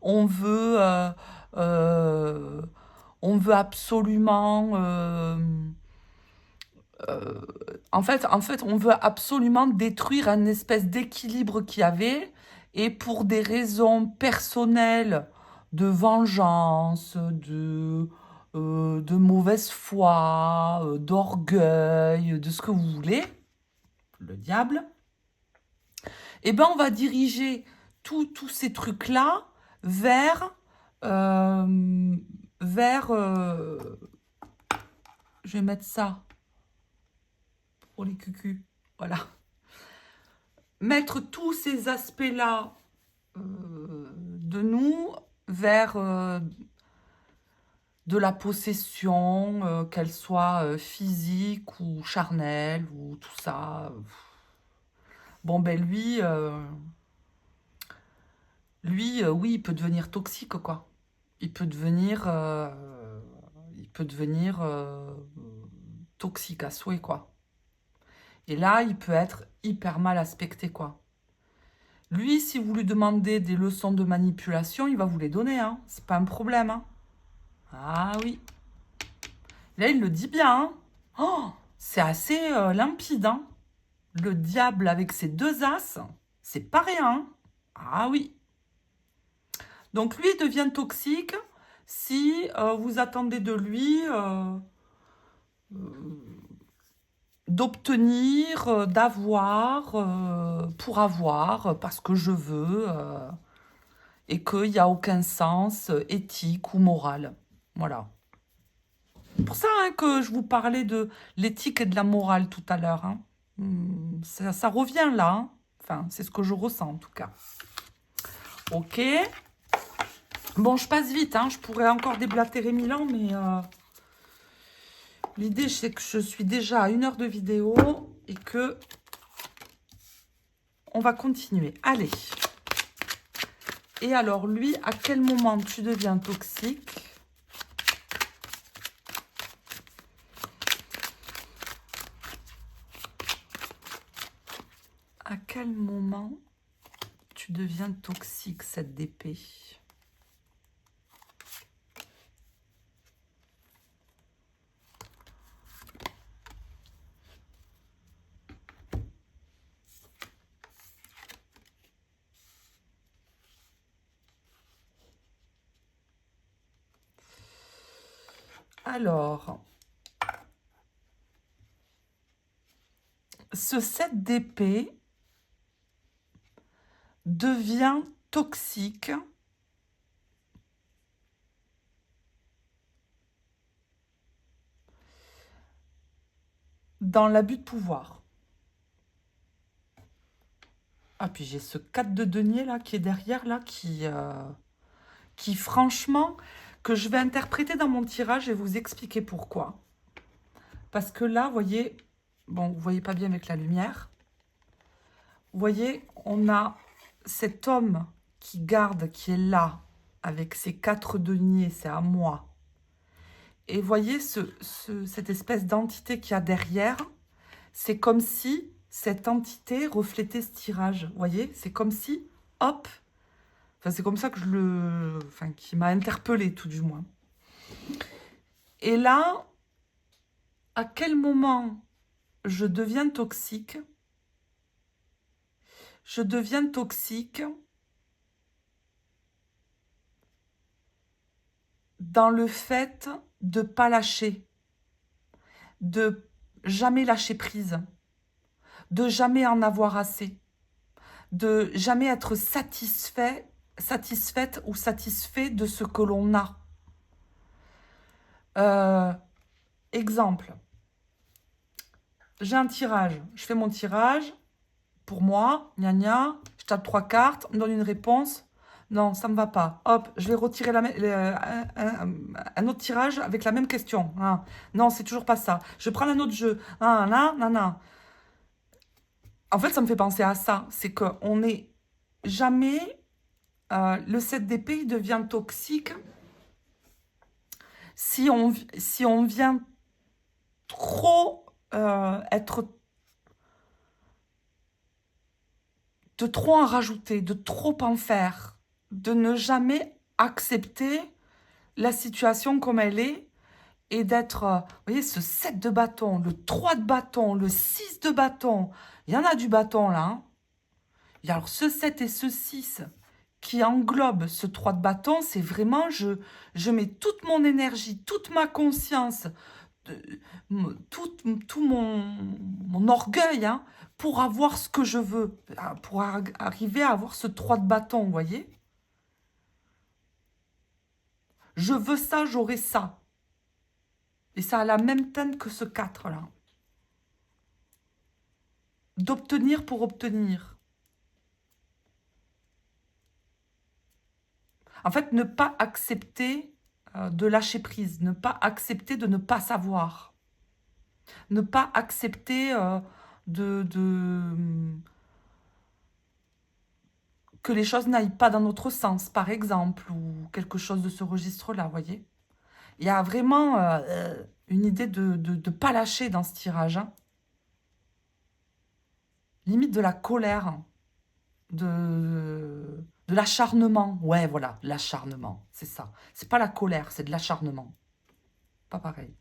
Speaker 1: on veut, euh, euh, on veut absolument, en fait, on veut absolument détruire un espèce d'équilibre qu'il y avait, et pour des raisons personnelles, de vengeance, de mauvaise foi, d'orgueil, de ce que vous voulez, le diable, eh ben on va diriger tous ces trucs-là vers, euh, vers, je vais mettre ça pour les cucus, voilà. Mettre tous ces aspects-là de nous vers de la possession, qu'elle soit physique ou charnelle ou tout ça. Bon, ben lui, Lui, oui, il peut devenir toxique, quoi. Il peut devenir, toxique à souhait, quoi. Et là, il peut être hyper mal aspecté, quoi. Lui, si vous lui demandez des leçons de manipulation, il va vous les donner, hein. C'est pas un problème, hein. Ah oui. Là, il le dit bien, hein. Oh, c'est assez limpide, hein. Le diable avec ses deux as, c'est pas rien, hein. Ah oui. Donc lui, il devient toxique si vous attendez de lui d'obtenir, d'avoir, pour avoir, parce que je veux, et qu'il n'y a aucun sens éthique ou moral. Voilà. C'est pour ça hein, que je vous parlais de l'éthique et de la morale tout à l'heure. Hein. Ça revient là. Hein. Enfin, c'est ce que je ressens en tout cas. Ok. Bon, je passe vite. Hein. Je pourrais encore déblatérer 1000 ans, mais l'idée, c'est que je suis déjà à 1 heure de vidéo et que on va continuer. Allez. Et alors, lui, à quel moment tu deviens toxique? À quel moment tu deviens toxique, cette d'épée? Alors, ce 7 d'épée devient toxique dans l'abus de pouvoir. Ah, puis j'ai ce 4 de denier là qui est derrière là, qui franchement, que je vais interpréter dans mon tirage et vous expliquer pourquoi. Parce que là, vous voyez, bon, vous voyez pas bien avec la lumière. Vous voyez, on a cet homme qui garde, qui est là, avec ses 4 deniers, c'est à moi. Et vous voyez, cette espèce d'entité qu'il y a derrière, c'est comme si cette entité reflétait ce tirage. Vous voyez, c'est comme si, hop, enfin, c'est comme ça que enfin, qui m'a interpellée tout du moins. Et là, à quel moment je deviens toxique? Je deviens toxique dans le fait de ne pas lâcher, de jamais lâcher prise, de jamais en avoir assez, de jamais être satisfaite ou satisfait de ce que l'on a. Exemple, j'ai un tirage, je fais mon tirage, pour moi, gna gna, je tape 3 cartes, on me donne une réponse, non, ça ne me va pas. Hop, je vais retirer un autre tirage avec la même question. Hein. Non, c'est toujours pas ça. Je prends un autre jeu. Ah, là, nan, nan. En fait, ça me fait penser à ça. C'est qu'on n'est jamais... le 7 d'épée, il devient toxique si on vient trop être... de trop en rajouter, de trop en faire, de ne jamais accepter la situation comme elle est et d'être, vous voyez, ce 7 de bâton, le 3 de bâton, le 6 de bâton, il y en a du bâton là. Hein. Et alors ce 7 et ce 6 qui englobent ce 3 de bâton, c'est vraiment, je mets toute mon énergie, toute ma conscience, tout mon orgueil hein, pour avoir ce que je veux, pour arriver à avoir ce 3 de bâton, vous voyez. Je veux ça, j'aurai ça. Et ça a la même teinte que ce 4 là. D'obtenir pour obtenir. En fait, ne pas accepter de lâcher prise, ne pas accepter de ne pas savoir. Ne pas accepter que les choses n'aillent pas dans notre sens, par exemple, ou quelque chose de ce registre-là, vous voyez. Il y a vraiment une idée de pas lâcher dans ce tirage. Hein. Limite de la colère, de l'acharnement. Ouais, voilà, l'acharnement, c'est ça. C'est pas la colère, c'est de l'acharnement. Pas pareil.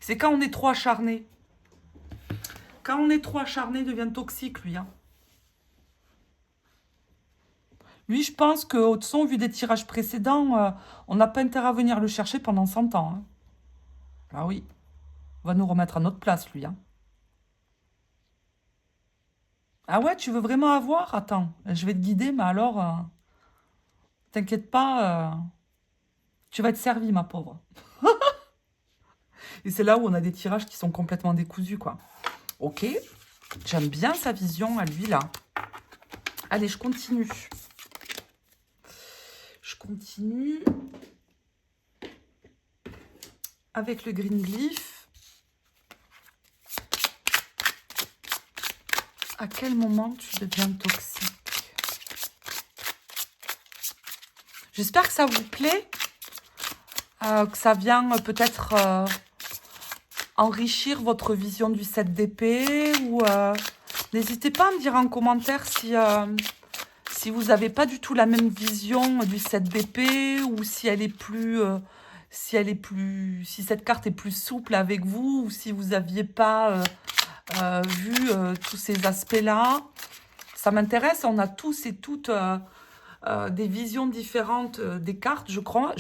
Speaker 1: C'est quand on est trop acharné. Quand on est trop acharné, il devient toxique, lui. Hein. Lui, je pense que, au son, vu des tirages précédents, on n'a pas intérêt à venir le chercher pendant 100 ans. Hein. Ah oui. On va nous remettre à notre place, lui. Hein. Ah ouais, tu veux vraiment avoir? Attends, je vais te guider, mais alors, t'inquiète pas, tu vas être servi, ma pauvre. Et c'est là où on a des tirages qui sont complètement décousus, quoi. Ok, j'aime bien sa vision à lui, là. Allez, je continue. Je continue avec le green glyph. À quel moment tu deviens toxique? J'espère que ça vous plaît, que ça vient peut-être enrichir votre vision du 7 d'épée. Ou n'hésitez pas à me dire en commentaire si vous n'avez pas du tout la même vision du 7 d'épée, ou si elle est plus... si cette carte est plus souple avec vous, ou si vous n'aviez pas vu tous ces aspects-là. Ça m'intéresse, on a tous et toutes des visions différentes des cartes, je pense.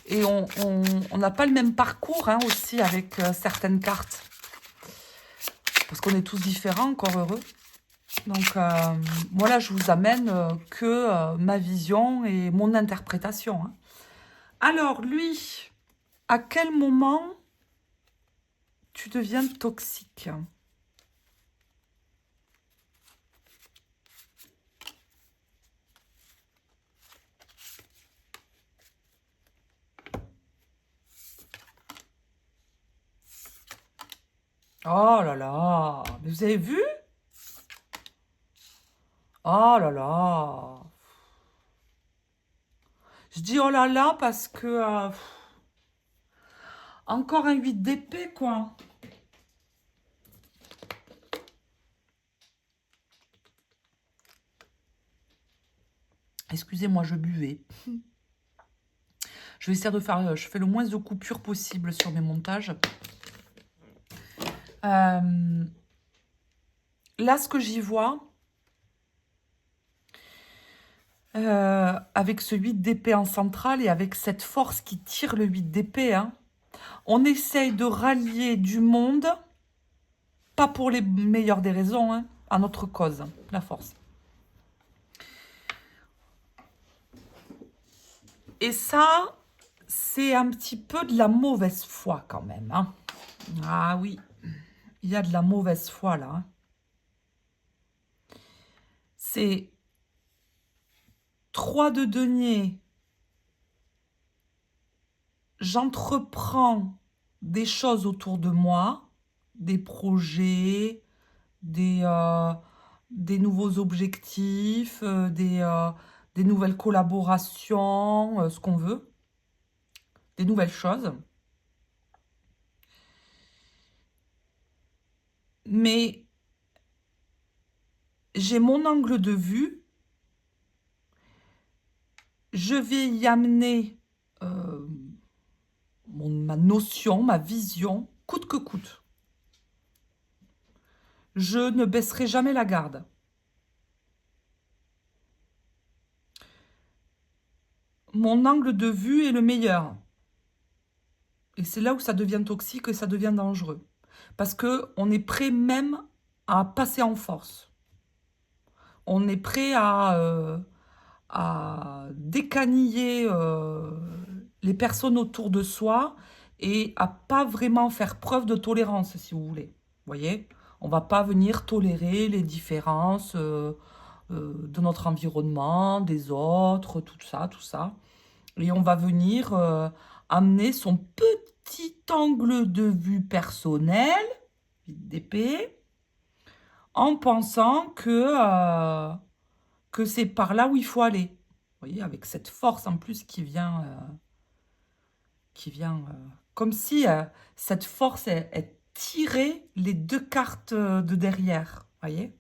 Speaker 1: Et on n'a pas le même parcours hein, aussi avec certaines cartes. Parce qu'on est tous différents, encore heureux. Donc, moi là, je vous amène que ma vision et mon interprétation. Hein. Alors, lui, à quel moment tu deviens toxique? Oh là là, mais vous avez vu? Oh là là. Je dis oh là là parce que... encore un 8 d'épée, quoi. Excusez-moi, je buvais. Je vais essayer de faire... je fais le moins de coupures possible sur mes montages. Là, ce que j'y vois... avec ce 8 d'épée en centrale et avec cette force qui tire le 8 d'épée, hein, on essaye de rallier du monde, pas pour les meilleures des raisons, hein, à notre cause, la force. Et ça, c'est un petit peu de la mauvaise foi quand même. Hein. Ah oui, il y a de la mauvaise foi là. Hein. C'est 3 de denier. J'entreprends des choses autour de moi, des projets, des nouveaux objectifs, des nouvelles collaborations, ce qu'on veut, des nouvelles choses. Mais j'ai mon angle de vue, je vais y amener ma notion, ma vision, coûte que coûte. Je ne baisserai jamais la garde. Mon angle de vue est le meilleur. Et c'est là où ça devient toxique et ça devient dangereux. Parce qu'on est prêt même à passer en force. On est prêt à décaniller les personnes autour de soi et à pas vraiment faire preuve de tolérance, si vous voulez. Vous voyez? On va pas venir tolérer les différences de notre environnement, des autres, tout ça, tout ça. Et on va venir amener son petit angle de vue personnel, d'épée, en pensant que que c'est par là où il faut aller. Vous voyez, avec cette force en plus qui vient comme si cette force elle tirait les deux cartes de derrière. Vous voyez,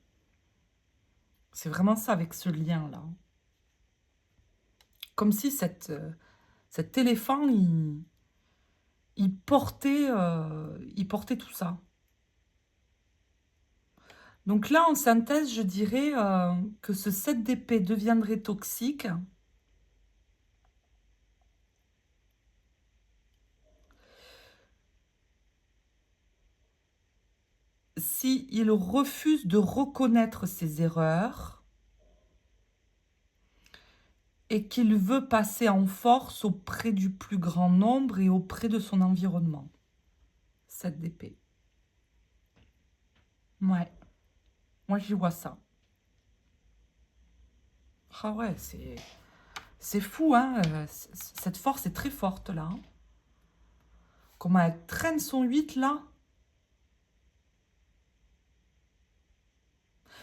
Speaker 1: c'est vraiment ça avec ce lien-là. Comme si cet éléphant, il portait tout ça. Donc là, en synthèse, je dirais que ce 7 d'épée deviendrait toxique s'il refuse de reconnaître ses erreurs et qu'il veut passer en force auprès du plus grand nombre et auprès de son environnement. 7 d'épée. Ouais. Moi, j'y vois ça. Ah ouais, c'est fou, hein. Cette force est très forte, là. Hein. Comment elle traîne son 8, là.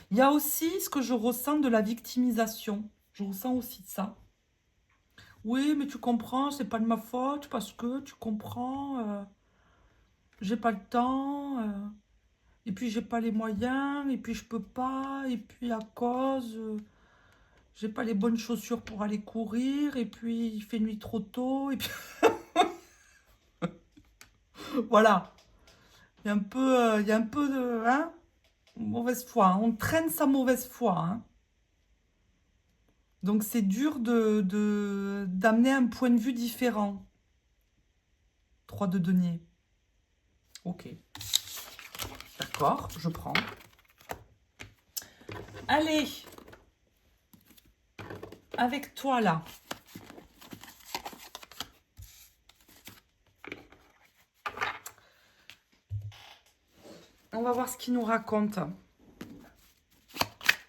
Speaker 1: Il y a aussi ce que je ressens de la victimisation. Je ressens aussi ça. Oui, mais tu comprends, c'est pas de ma faute parce que tu comprends, j'ai pas le temps, et puis j'ai pas les moyens, et puis je peux pas, et puis à cause, j'ai pas les bonnes chaussures pour aller courir, et puis il fait nuit trop tôt, et puis voilà. Il y a un peu de, hein, mauvaise foi. Hein. On traîne sa mauvaise foi. Hein. Donc c'est dur d'amener un point de vue différent. 3 de denier. Ok. D'accord, je prends. Allez. Avec toi là. On va voir ce qu'il nous raconte.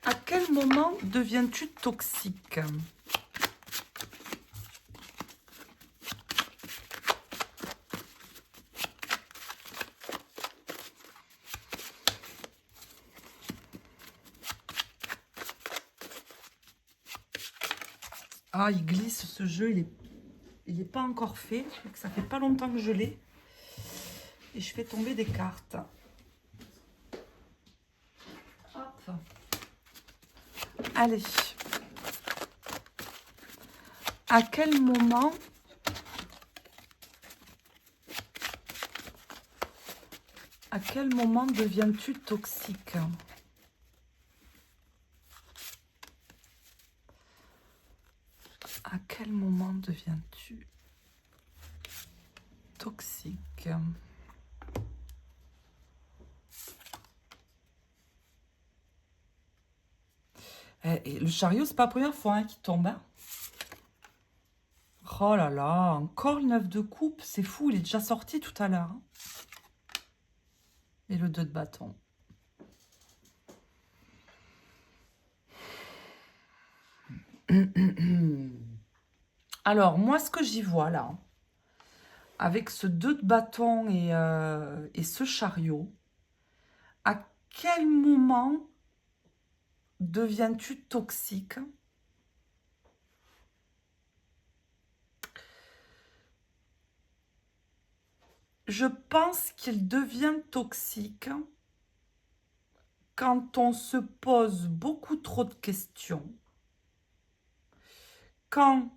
Speaker 1: À quel moment deviens-tu toxique ? Ah, il glisse ce jeu, il est pas encore fait. Ça fait pas longtemps que je l'ai. Et je fais tomber des cartes. Hop. Allez. À quel moment deviens-tu toxique ? À quel moment deviens-tu toxique ? Et le chariot, c'est pas la première fois hein, qu'il tombe. Hein. Oh là là, encore le 9 de coupe, c'est fou, il est déjà sorti tout à l'heure. Hein. Et le 2 de bâton. Alors, moi, ce que j'y vois là, avec ce 2 de bâton et ce chariot, à quel moment deviens-tu toxique ? Je pense qu'il devient toxique quand on se pose beaucoup trop de questions, quand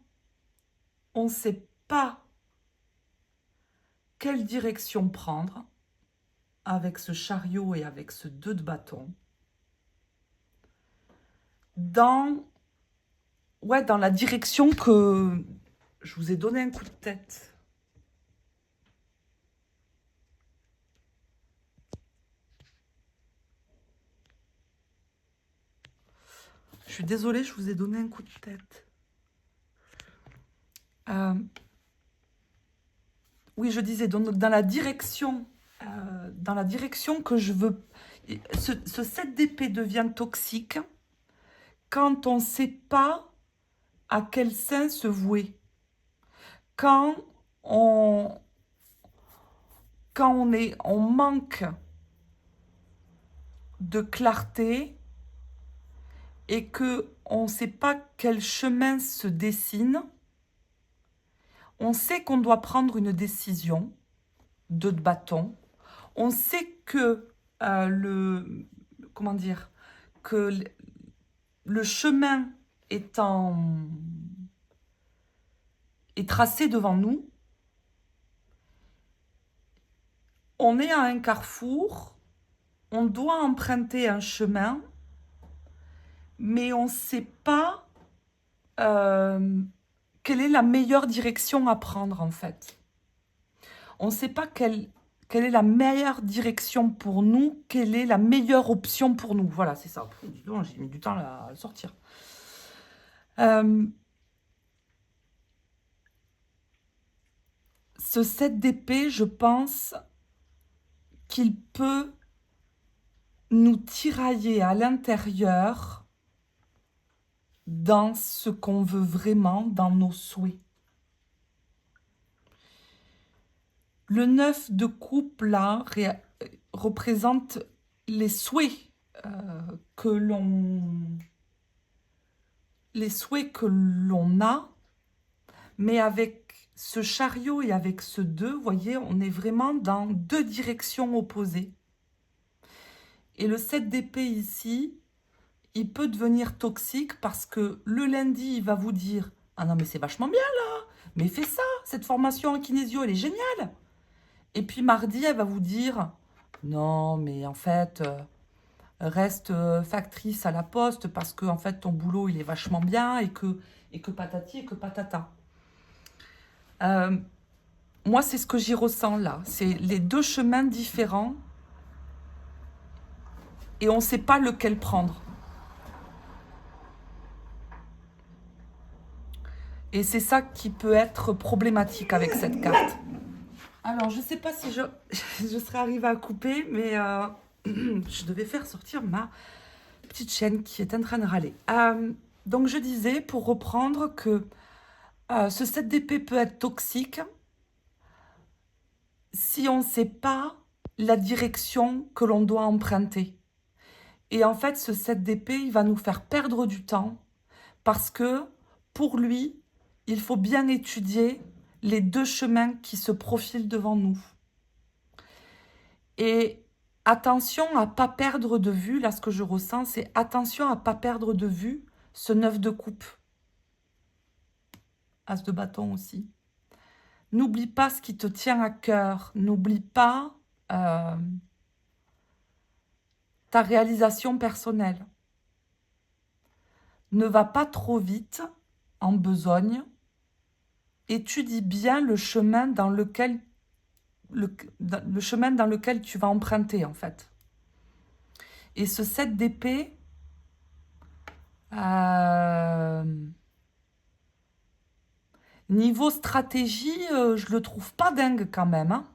Speaker 1: on ne sait pas quelle direction prendre avec ce chariot et avec ce 2 de bâton, dans la direction que je vous ai donné un coup de tête. Je suis désolée, je vous ai donné un coup de tête. Oui, je disais, donc dans la direction que je veux... Ce 7 d'épée devient toxique quand on ne sait pas à quel sein se vouer. Quand on manque de clarté et que on ne sait pas quel chemin se dessine, on sait qu'on doit prendre une décision de bâton, on sait que comment dire, que le chemin est tracé devant nous. On est à un carrefour, on doit emprunter un chemin, mais on ne sait pas quelle est la meilleure direction à prendre en fait. On ne sait pas quelle est la meilleure direction pour nous, quelle est la meilleure option pour nous. Voilà, c'est ça. Dis donc, j'ai mis du temps à le sortir. Ce 7 d'épée, je pense qu'il peut nous tirailler à l'intérieur dans ce qu'on veut vraiment, dans nos souhaits. Le 9 de coupe, là, représente les souhaits que l'on a, mais avec ce chariot et avec ce 2, vous voyez, on est vraiment dans deux directions opposées. Et le 7 d'épée ici, il peut devenir toxique parce que le lundi, il va vous dire « Ah non, mais c'est vachement bien là, mais fais ça, cette formation en kinésio, elle est géniale !» Et puis mardi, elle va vous dire « Non, mais en fait, reste factrice à la poste parce que en fait, ton boulot, il est vachement bien et que patati et que patata. » Moi, c'est ce que j'y ressens là. C'est les deux chemins différents et on ne sait pas lequel prendre. Et c'est ça qui peut être problématique avec cette carte. Alors, je ne sais pas si je serais arrivée à couper, mais je devais faire sortir ma petite chienne qui est en train de râler. Donc, je disais, pour reprendre, que ce 7 d'épée peut être toxique si on ne sait pas la direction que l'on doit emprunter. Et en fait, ce 7 d'épée, il va nous faire perdre du temps parce que, pour lui, il faut bien étudier les deux chemins qui se profilent devant nous. Et attention à ne pas perdre de vue, là ce que je ressens, c'est attention à ne pas perdre de vue ce 9 de coupe. As de bâton aussi. N'oublie pas ce qui te tient à cœur. N'oublie pas ta réalisation personnelle. Ne va pas trop vite en besogne. Étudie bien le chemin dans lequel tu vas emprunter, en fait. Et ce 7 d'épée, niveau stratégie, je le trouve pas dingue quand même. Hein.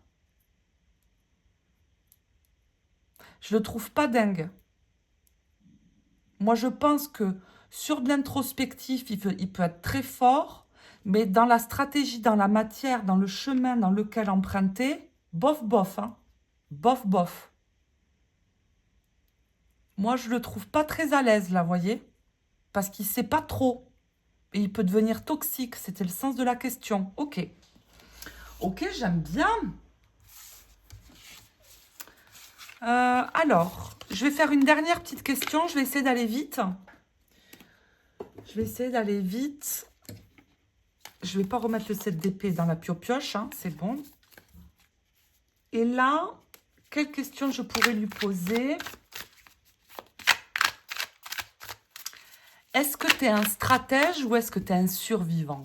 Speaker 1: Je le trouve pas dingue. Moi, je pense que sur de l'introspectif, il peut être très fort, mais dans la stratégie, dans la matière, dans le chemin dans lequel emprunter, bof, bof. Hein. Bof, bof. Moi, je le trouve pas très à l'aise, là, vous voyez, parce qu'il sait pas trop. Et il peut devenir toxique, c'était le sens de la question. Ok. Ok, j'aime bien. Alors, je vais faire une dernière petite question. Je vais essayer d'aller vite. Je ne vais pas remettre le 7 d'épée dans la pioche, hein, c'est bon. Et là, quelle question je pourrais lui poser? Est-ce que tu es un stratège ou est-ce que tu es un survivant?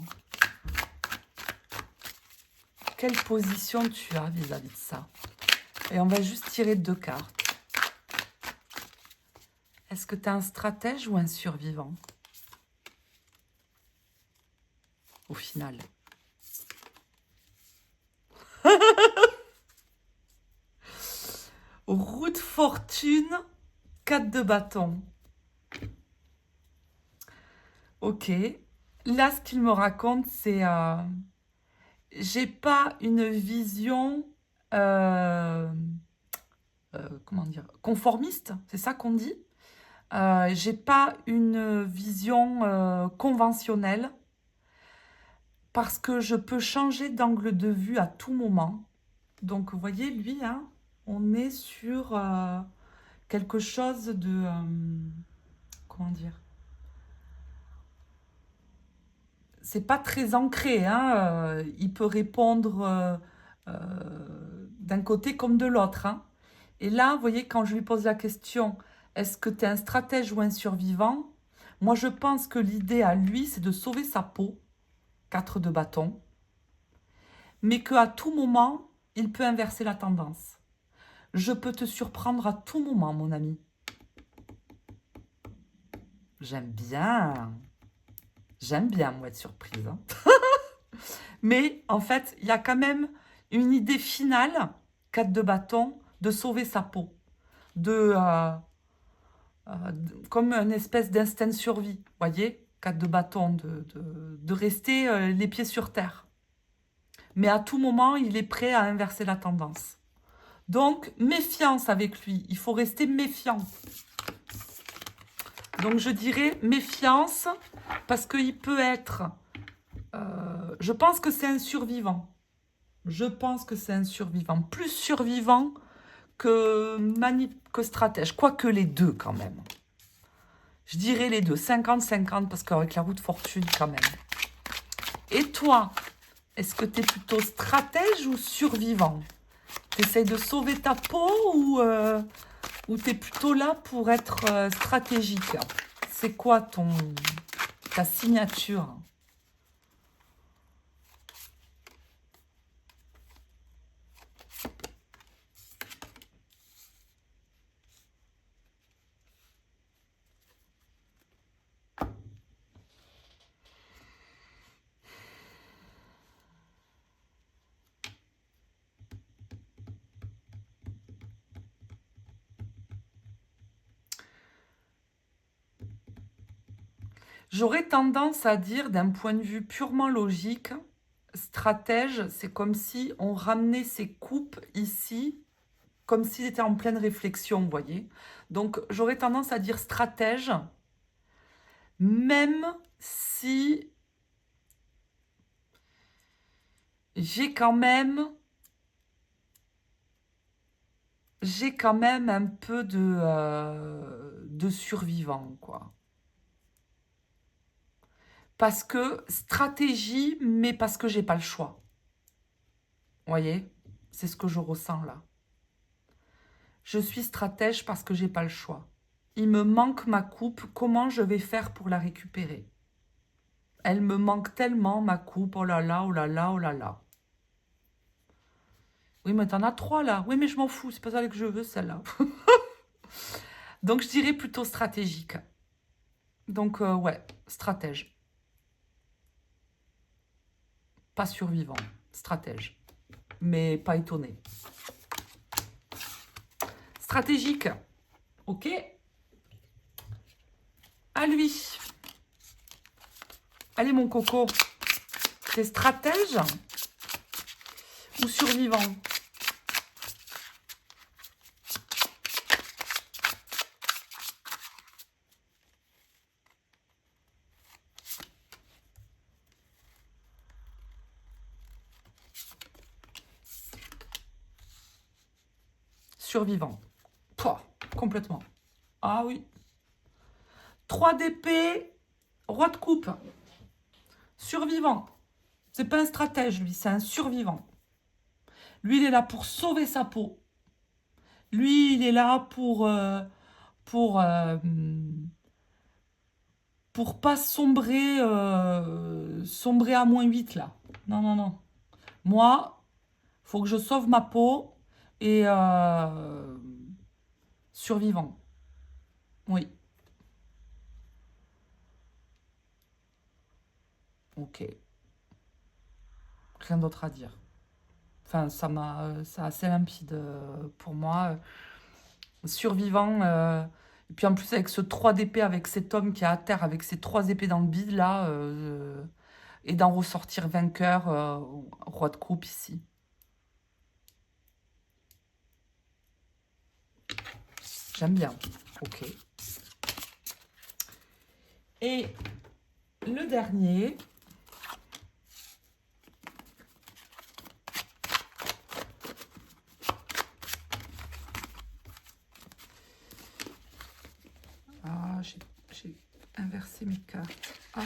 Speaker 1: Quelle position tu as vis-à-vis de ça? Et on va juste tirer 2 cartes. Est-ce que tu es un stratège ou un survivant? Au final. Roue de fortune, 4 de bâton. Ok. Là, ce qu'il me raconte, c'est... j'ai pas une vision... comment dire? Conformiste, c'est ça qu'on dit? J'ai pas une vision conventionnelle parce que je peux changer d'angle de vue à tout moment. Donc, vous voyez, lui, hein, on est sur quelque chose de... comment dire? C'est pas très ancré, hein, il peut répondre d'un côté comme de l'autre, hein. Et là, vous voyez, quand je lui pose la question, est-ce que tu es un stratège ou un survivant? Moi, je pense que l'idée à lui, c'est de sauver sa peau, 4 de bâton, mais qu'à tout moment, il peut inverser la tendance. Je peux te surprendre à tout moment, mon ami. J'aime bien. J'aime bien, moi, être surprise, hein. Mais en fait, il y a quand même une idée finale, 4 de bâton, de sauver sa peau. Comme une espèce d'instinct de survie, voyez, 4 de bâton, de rester les pieds sur terre. Mais à tout moment, il est prêt à inverser la tendance. Donc, méfiance avec lui. Il faut rester méfiant. Donc, je dirais méfiance parce qu'il peut être... je pense que c'est un survivant. Je pense que c'est un survivant. Plus survivant que stratège. Quoique les deux, quand même. Je dirais les deux. 50-50 parce qu'avec la roue de fortune, quand même. Et toi, est-ce que tu es plutôt stratège ou survivant? Tu essayes de sauver ta peau ou tu es plutôt là pour être stratégique? C'est quoi ta signature? J'aurais tendance à dire, d'un point de vue purement logique, stratège, c'est comme si on ramenait ses coupes ici, comme s'il était en pleine réflexion, vous voyez. Donc, j'aurais tendance à dire stratège, même si j'ai quand même un peu de survivant, quoi. Parce que stratégie, mais parce que j'ai pas le choix. Vous voyez? C'est ce que je ressens là. Je suis stratège parce que j'ai pas le choix. Il me manque ma coupe, comment je vais faire pour la récupérer? Elle me manque tellement, ma coupe, oh là là, oh là là, oh là là. Oui, mais t'en as 3 là. Oui, mais je m'en fous, c'est pas ça que je veux, celle-là. Donc, je dirais plutôt stratégique. Donc, ouais, stratège. Pas survivant, stratège. Mais pas étonné. Stratégique. Ok. À lui. Allez, mon coco. T'es stratège ou survivant? Survivant. Pouah, complètement. Ah oui. 3 d'épée, roi de coupe. Survivant. C'est pas un stratège, lui, c'est un survivant. Lui, il est là pour sauver sa peau. Lui, il est là pour, pour pas sombrer à -8, là. Non, non, non. Moi, faut que je sauve ma peau et survivant. Oui. Ok. Rien d'autre à dire. Enfin, c'est assez limpide pour moi. Survivant. Et puis en plus, avec ce 3 d'épée, avec cet homme qui est à terre, avec ses 3 épées dans le bide, là, et d'en ressortir vainqueur, roi de coupe ici. J'aime bien. Ok. Et le dernier, j'ai inversé mes cartes. Hop.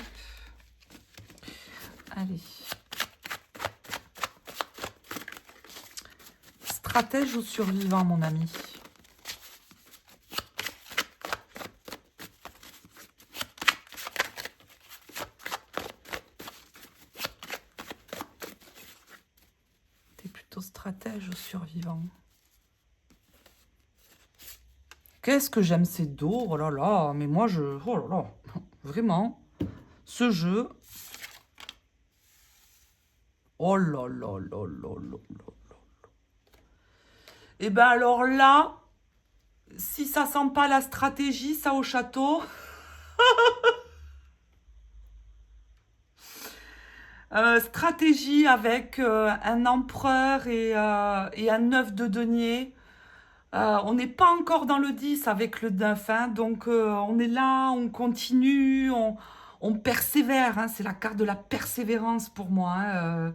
Speaker 1: Allez. Stratège ou survivant, mon ami? T'es plutôt stratège ou survivant? Qu'est-ce que j'aime ces dos? Oh là là, mais moi je... Oh là là, vraiment, ce jeu... Oh là là là là là là. Et ben alors là, si ça sent pas la stratégie, ça au château... stratégie avec un empereur et un 9 de denier. On n'est pas encore dans le 10 avec le 9, hein, donc on est là, on continue, on persévère. Hein, c'est la carte de la persévérance pour moi, hein,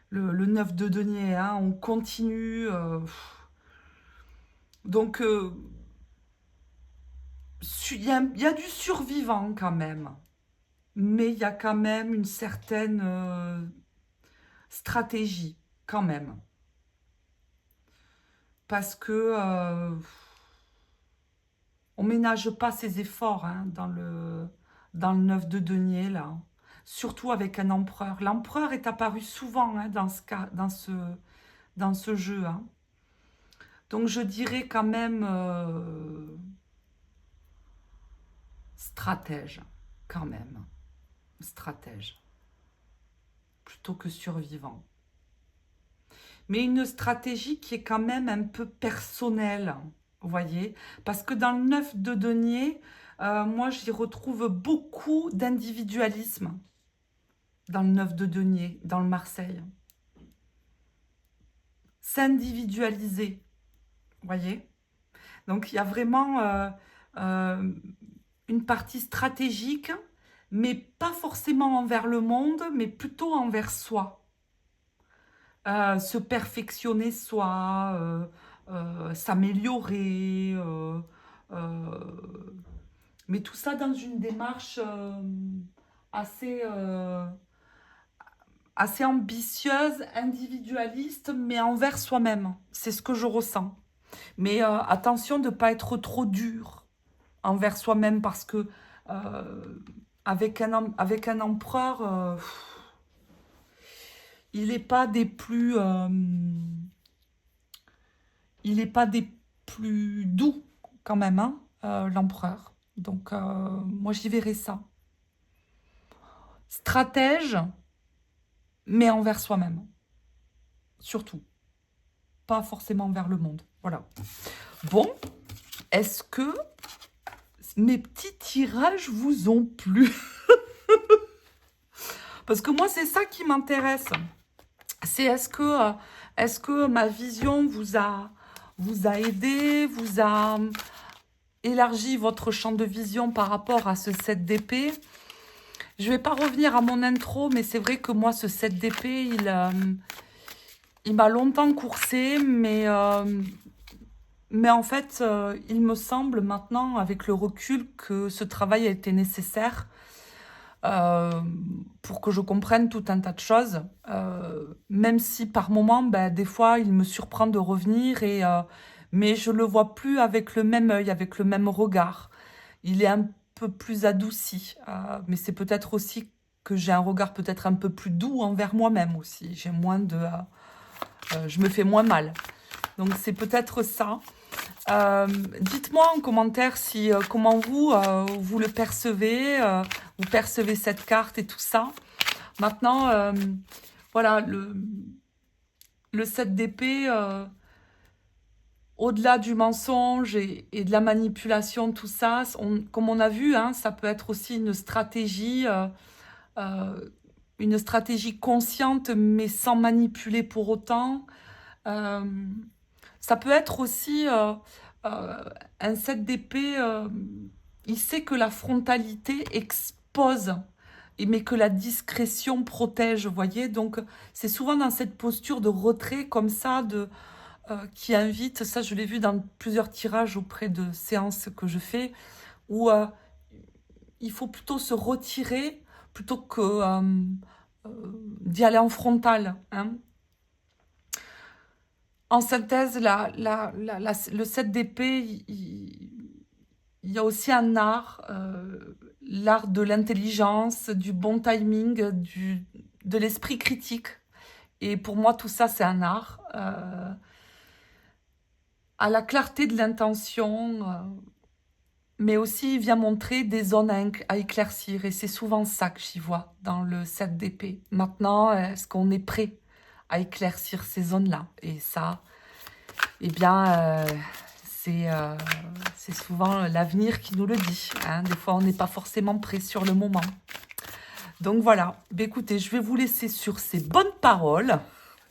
Speaker 1: le 9 de denier. Hein, on continue. Donc, il y a du survivant quand même. Mais il y a quand même une certaine stratégie, quand même. Parce que on ménage pas ses efforts hein, dans le 9 de denier, là. Surtout avec un empereur. L'empereur est apparu souvent hein, dans ce jeu. Hein. Donc je dirais quand même stratège, quand même. Stratège. Plutôt que survivant. Mais une stratégie qui est quand même un peu personnelle, vous voyez. Parce que dans le 9 de denier, moi j'y retrouve beaucoup d'individualisme. Dans le 9 de denier, dans le Marseille. S'individualiser, vous voyez. Donc il y a vraiment une partie stratégique, mais pas forcément envers le monde, mais plutôt envers soi. Se perfectionner soi, s'améliorer, mais tout ça dans une démarche assez, assez ambitieuse, individualiste, mais envers soi-même. C'est ce que je ressens. Mais attention de ne pas être trop dur envers soi-même parce que avec un empereur, il n'est pas des plus... il n'est pas des plus doux quand même, hein, l'empereur. Donc moi j'y verrai ça. Stratège, mais envers soi-même. Surtout. Pas forcément vers le monde. Voilà. Bon, est-ce que mes petits tirages vous ont plu? Parce que moi, c'est ça qui m'intéresse. C'est est-ce que ma vision vous a aidé, vous a élargi votre champ de vision par rapport à ce 7 d'épée? Je ne vais pas revenir à mon intro, mais c'est vrai que moi, ce 7 d'épée, il m'a longtemps coursé, mais en fait, il me semble maintenant, avec le recul, que ce travail a été nécessaire pour que je comprenne tout un tas de choses. Même si par moments, ben, des fois, il me surprend de revenir, mais je ne le vois plus avec le même œil, avec le même regard. Il est un peu plus adouci, mais c'est peut-être aussi que j'ai un regard peut-être un peu plus doux envers moi-même aussi. J'ai moins de... je me fais moins mal. Donc c'est peut-être ça. Dites-moi en commentaire si comment vous le percevez, vous percevez cette carte et tout ça. Maintenant, voilà, le 7 d'épée, au-delà du mensonge et de la manipulation, tout ça, comme on a vu, hein, ça peut être aussi une stratégie consciente, mais sans manipuler pour autant. Ça peut être aussi un 7 d'épée il sait que la frontalité expose, mais que la discrétion protège, vous voyez. Donc, c'est souvent dans cette posture de retrait comme ça, qui invite, ça je l'ai vu dans plusieurs tirages auprès de séances que je fais, où il faut plutôt se retirer plutôt que d'y aller en frontal, hein. En synthèse, le 7 d'épée, il y a aussi un art, l'art de l'intelligence, du bon timing, de l'esprit critique. Et pour moi, tout ça, c'est un art. À la clarté de l'intention, mais aussi il vient montrer des zones à éclaircir. Et c'est souvent ça que j'y vois dans le 7 d'épée. Maintenant, est-ce qu'on est prêt à éclaircir ces zones-là? Et ça, eh bien, c'est souvent l'avenir qui nous le dit, hein. Des fois, on n'est pas forcément prêt sur le moment. Donc voilà, bah, écoutez, je vais vous laisser sur ces bonnes paroles.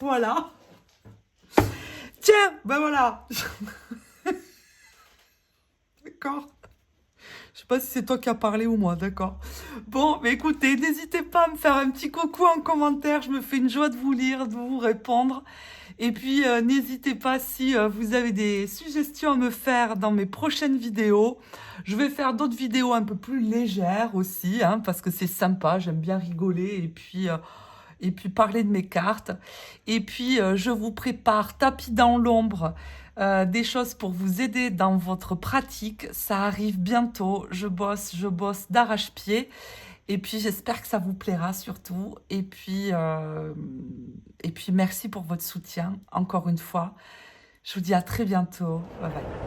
Speaker 1: Voilà. Tiens, ben voilà. D'accord. Je sais pas si c'est toi qui as parlé ou moi, d'accord. Bon, mais écoutez, n'hésitez pas à me faire un petit coucou en commentaire. Je me fais une joie de vous lire, de vous répondre. Et puis, n'hésitez pas si vous avez des suggestions à me faire dans mes prochaines vidéos. Je vais faire d'autres vidéos un peu plus légères aussi, hein, parce que c'est sympa, j'aime bien rigoler et puis parler de mes cartes. Et puis, je vous prépare tapis dans l'ombre, des choses pour vous aider dans votre pratique. Ça arrive bientôt. Je bosse d'arrache-pied. Et puis, j'espère que ça vous plaira surtout. Et puis, merci pour votre soutien, encore une fois. Je vous dis à très bientôt. Bye bye.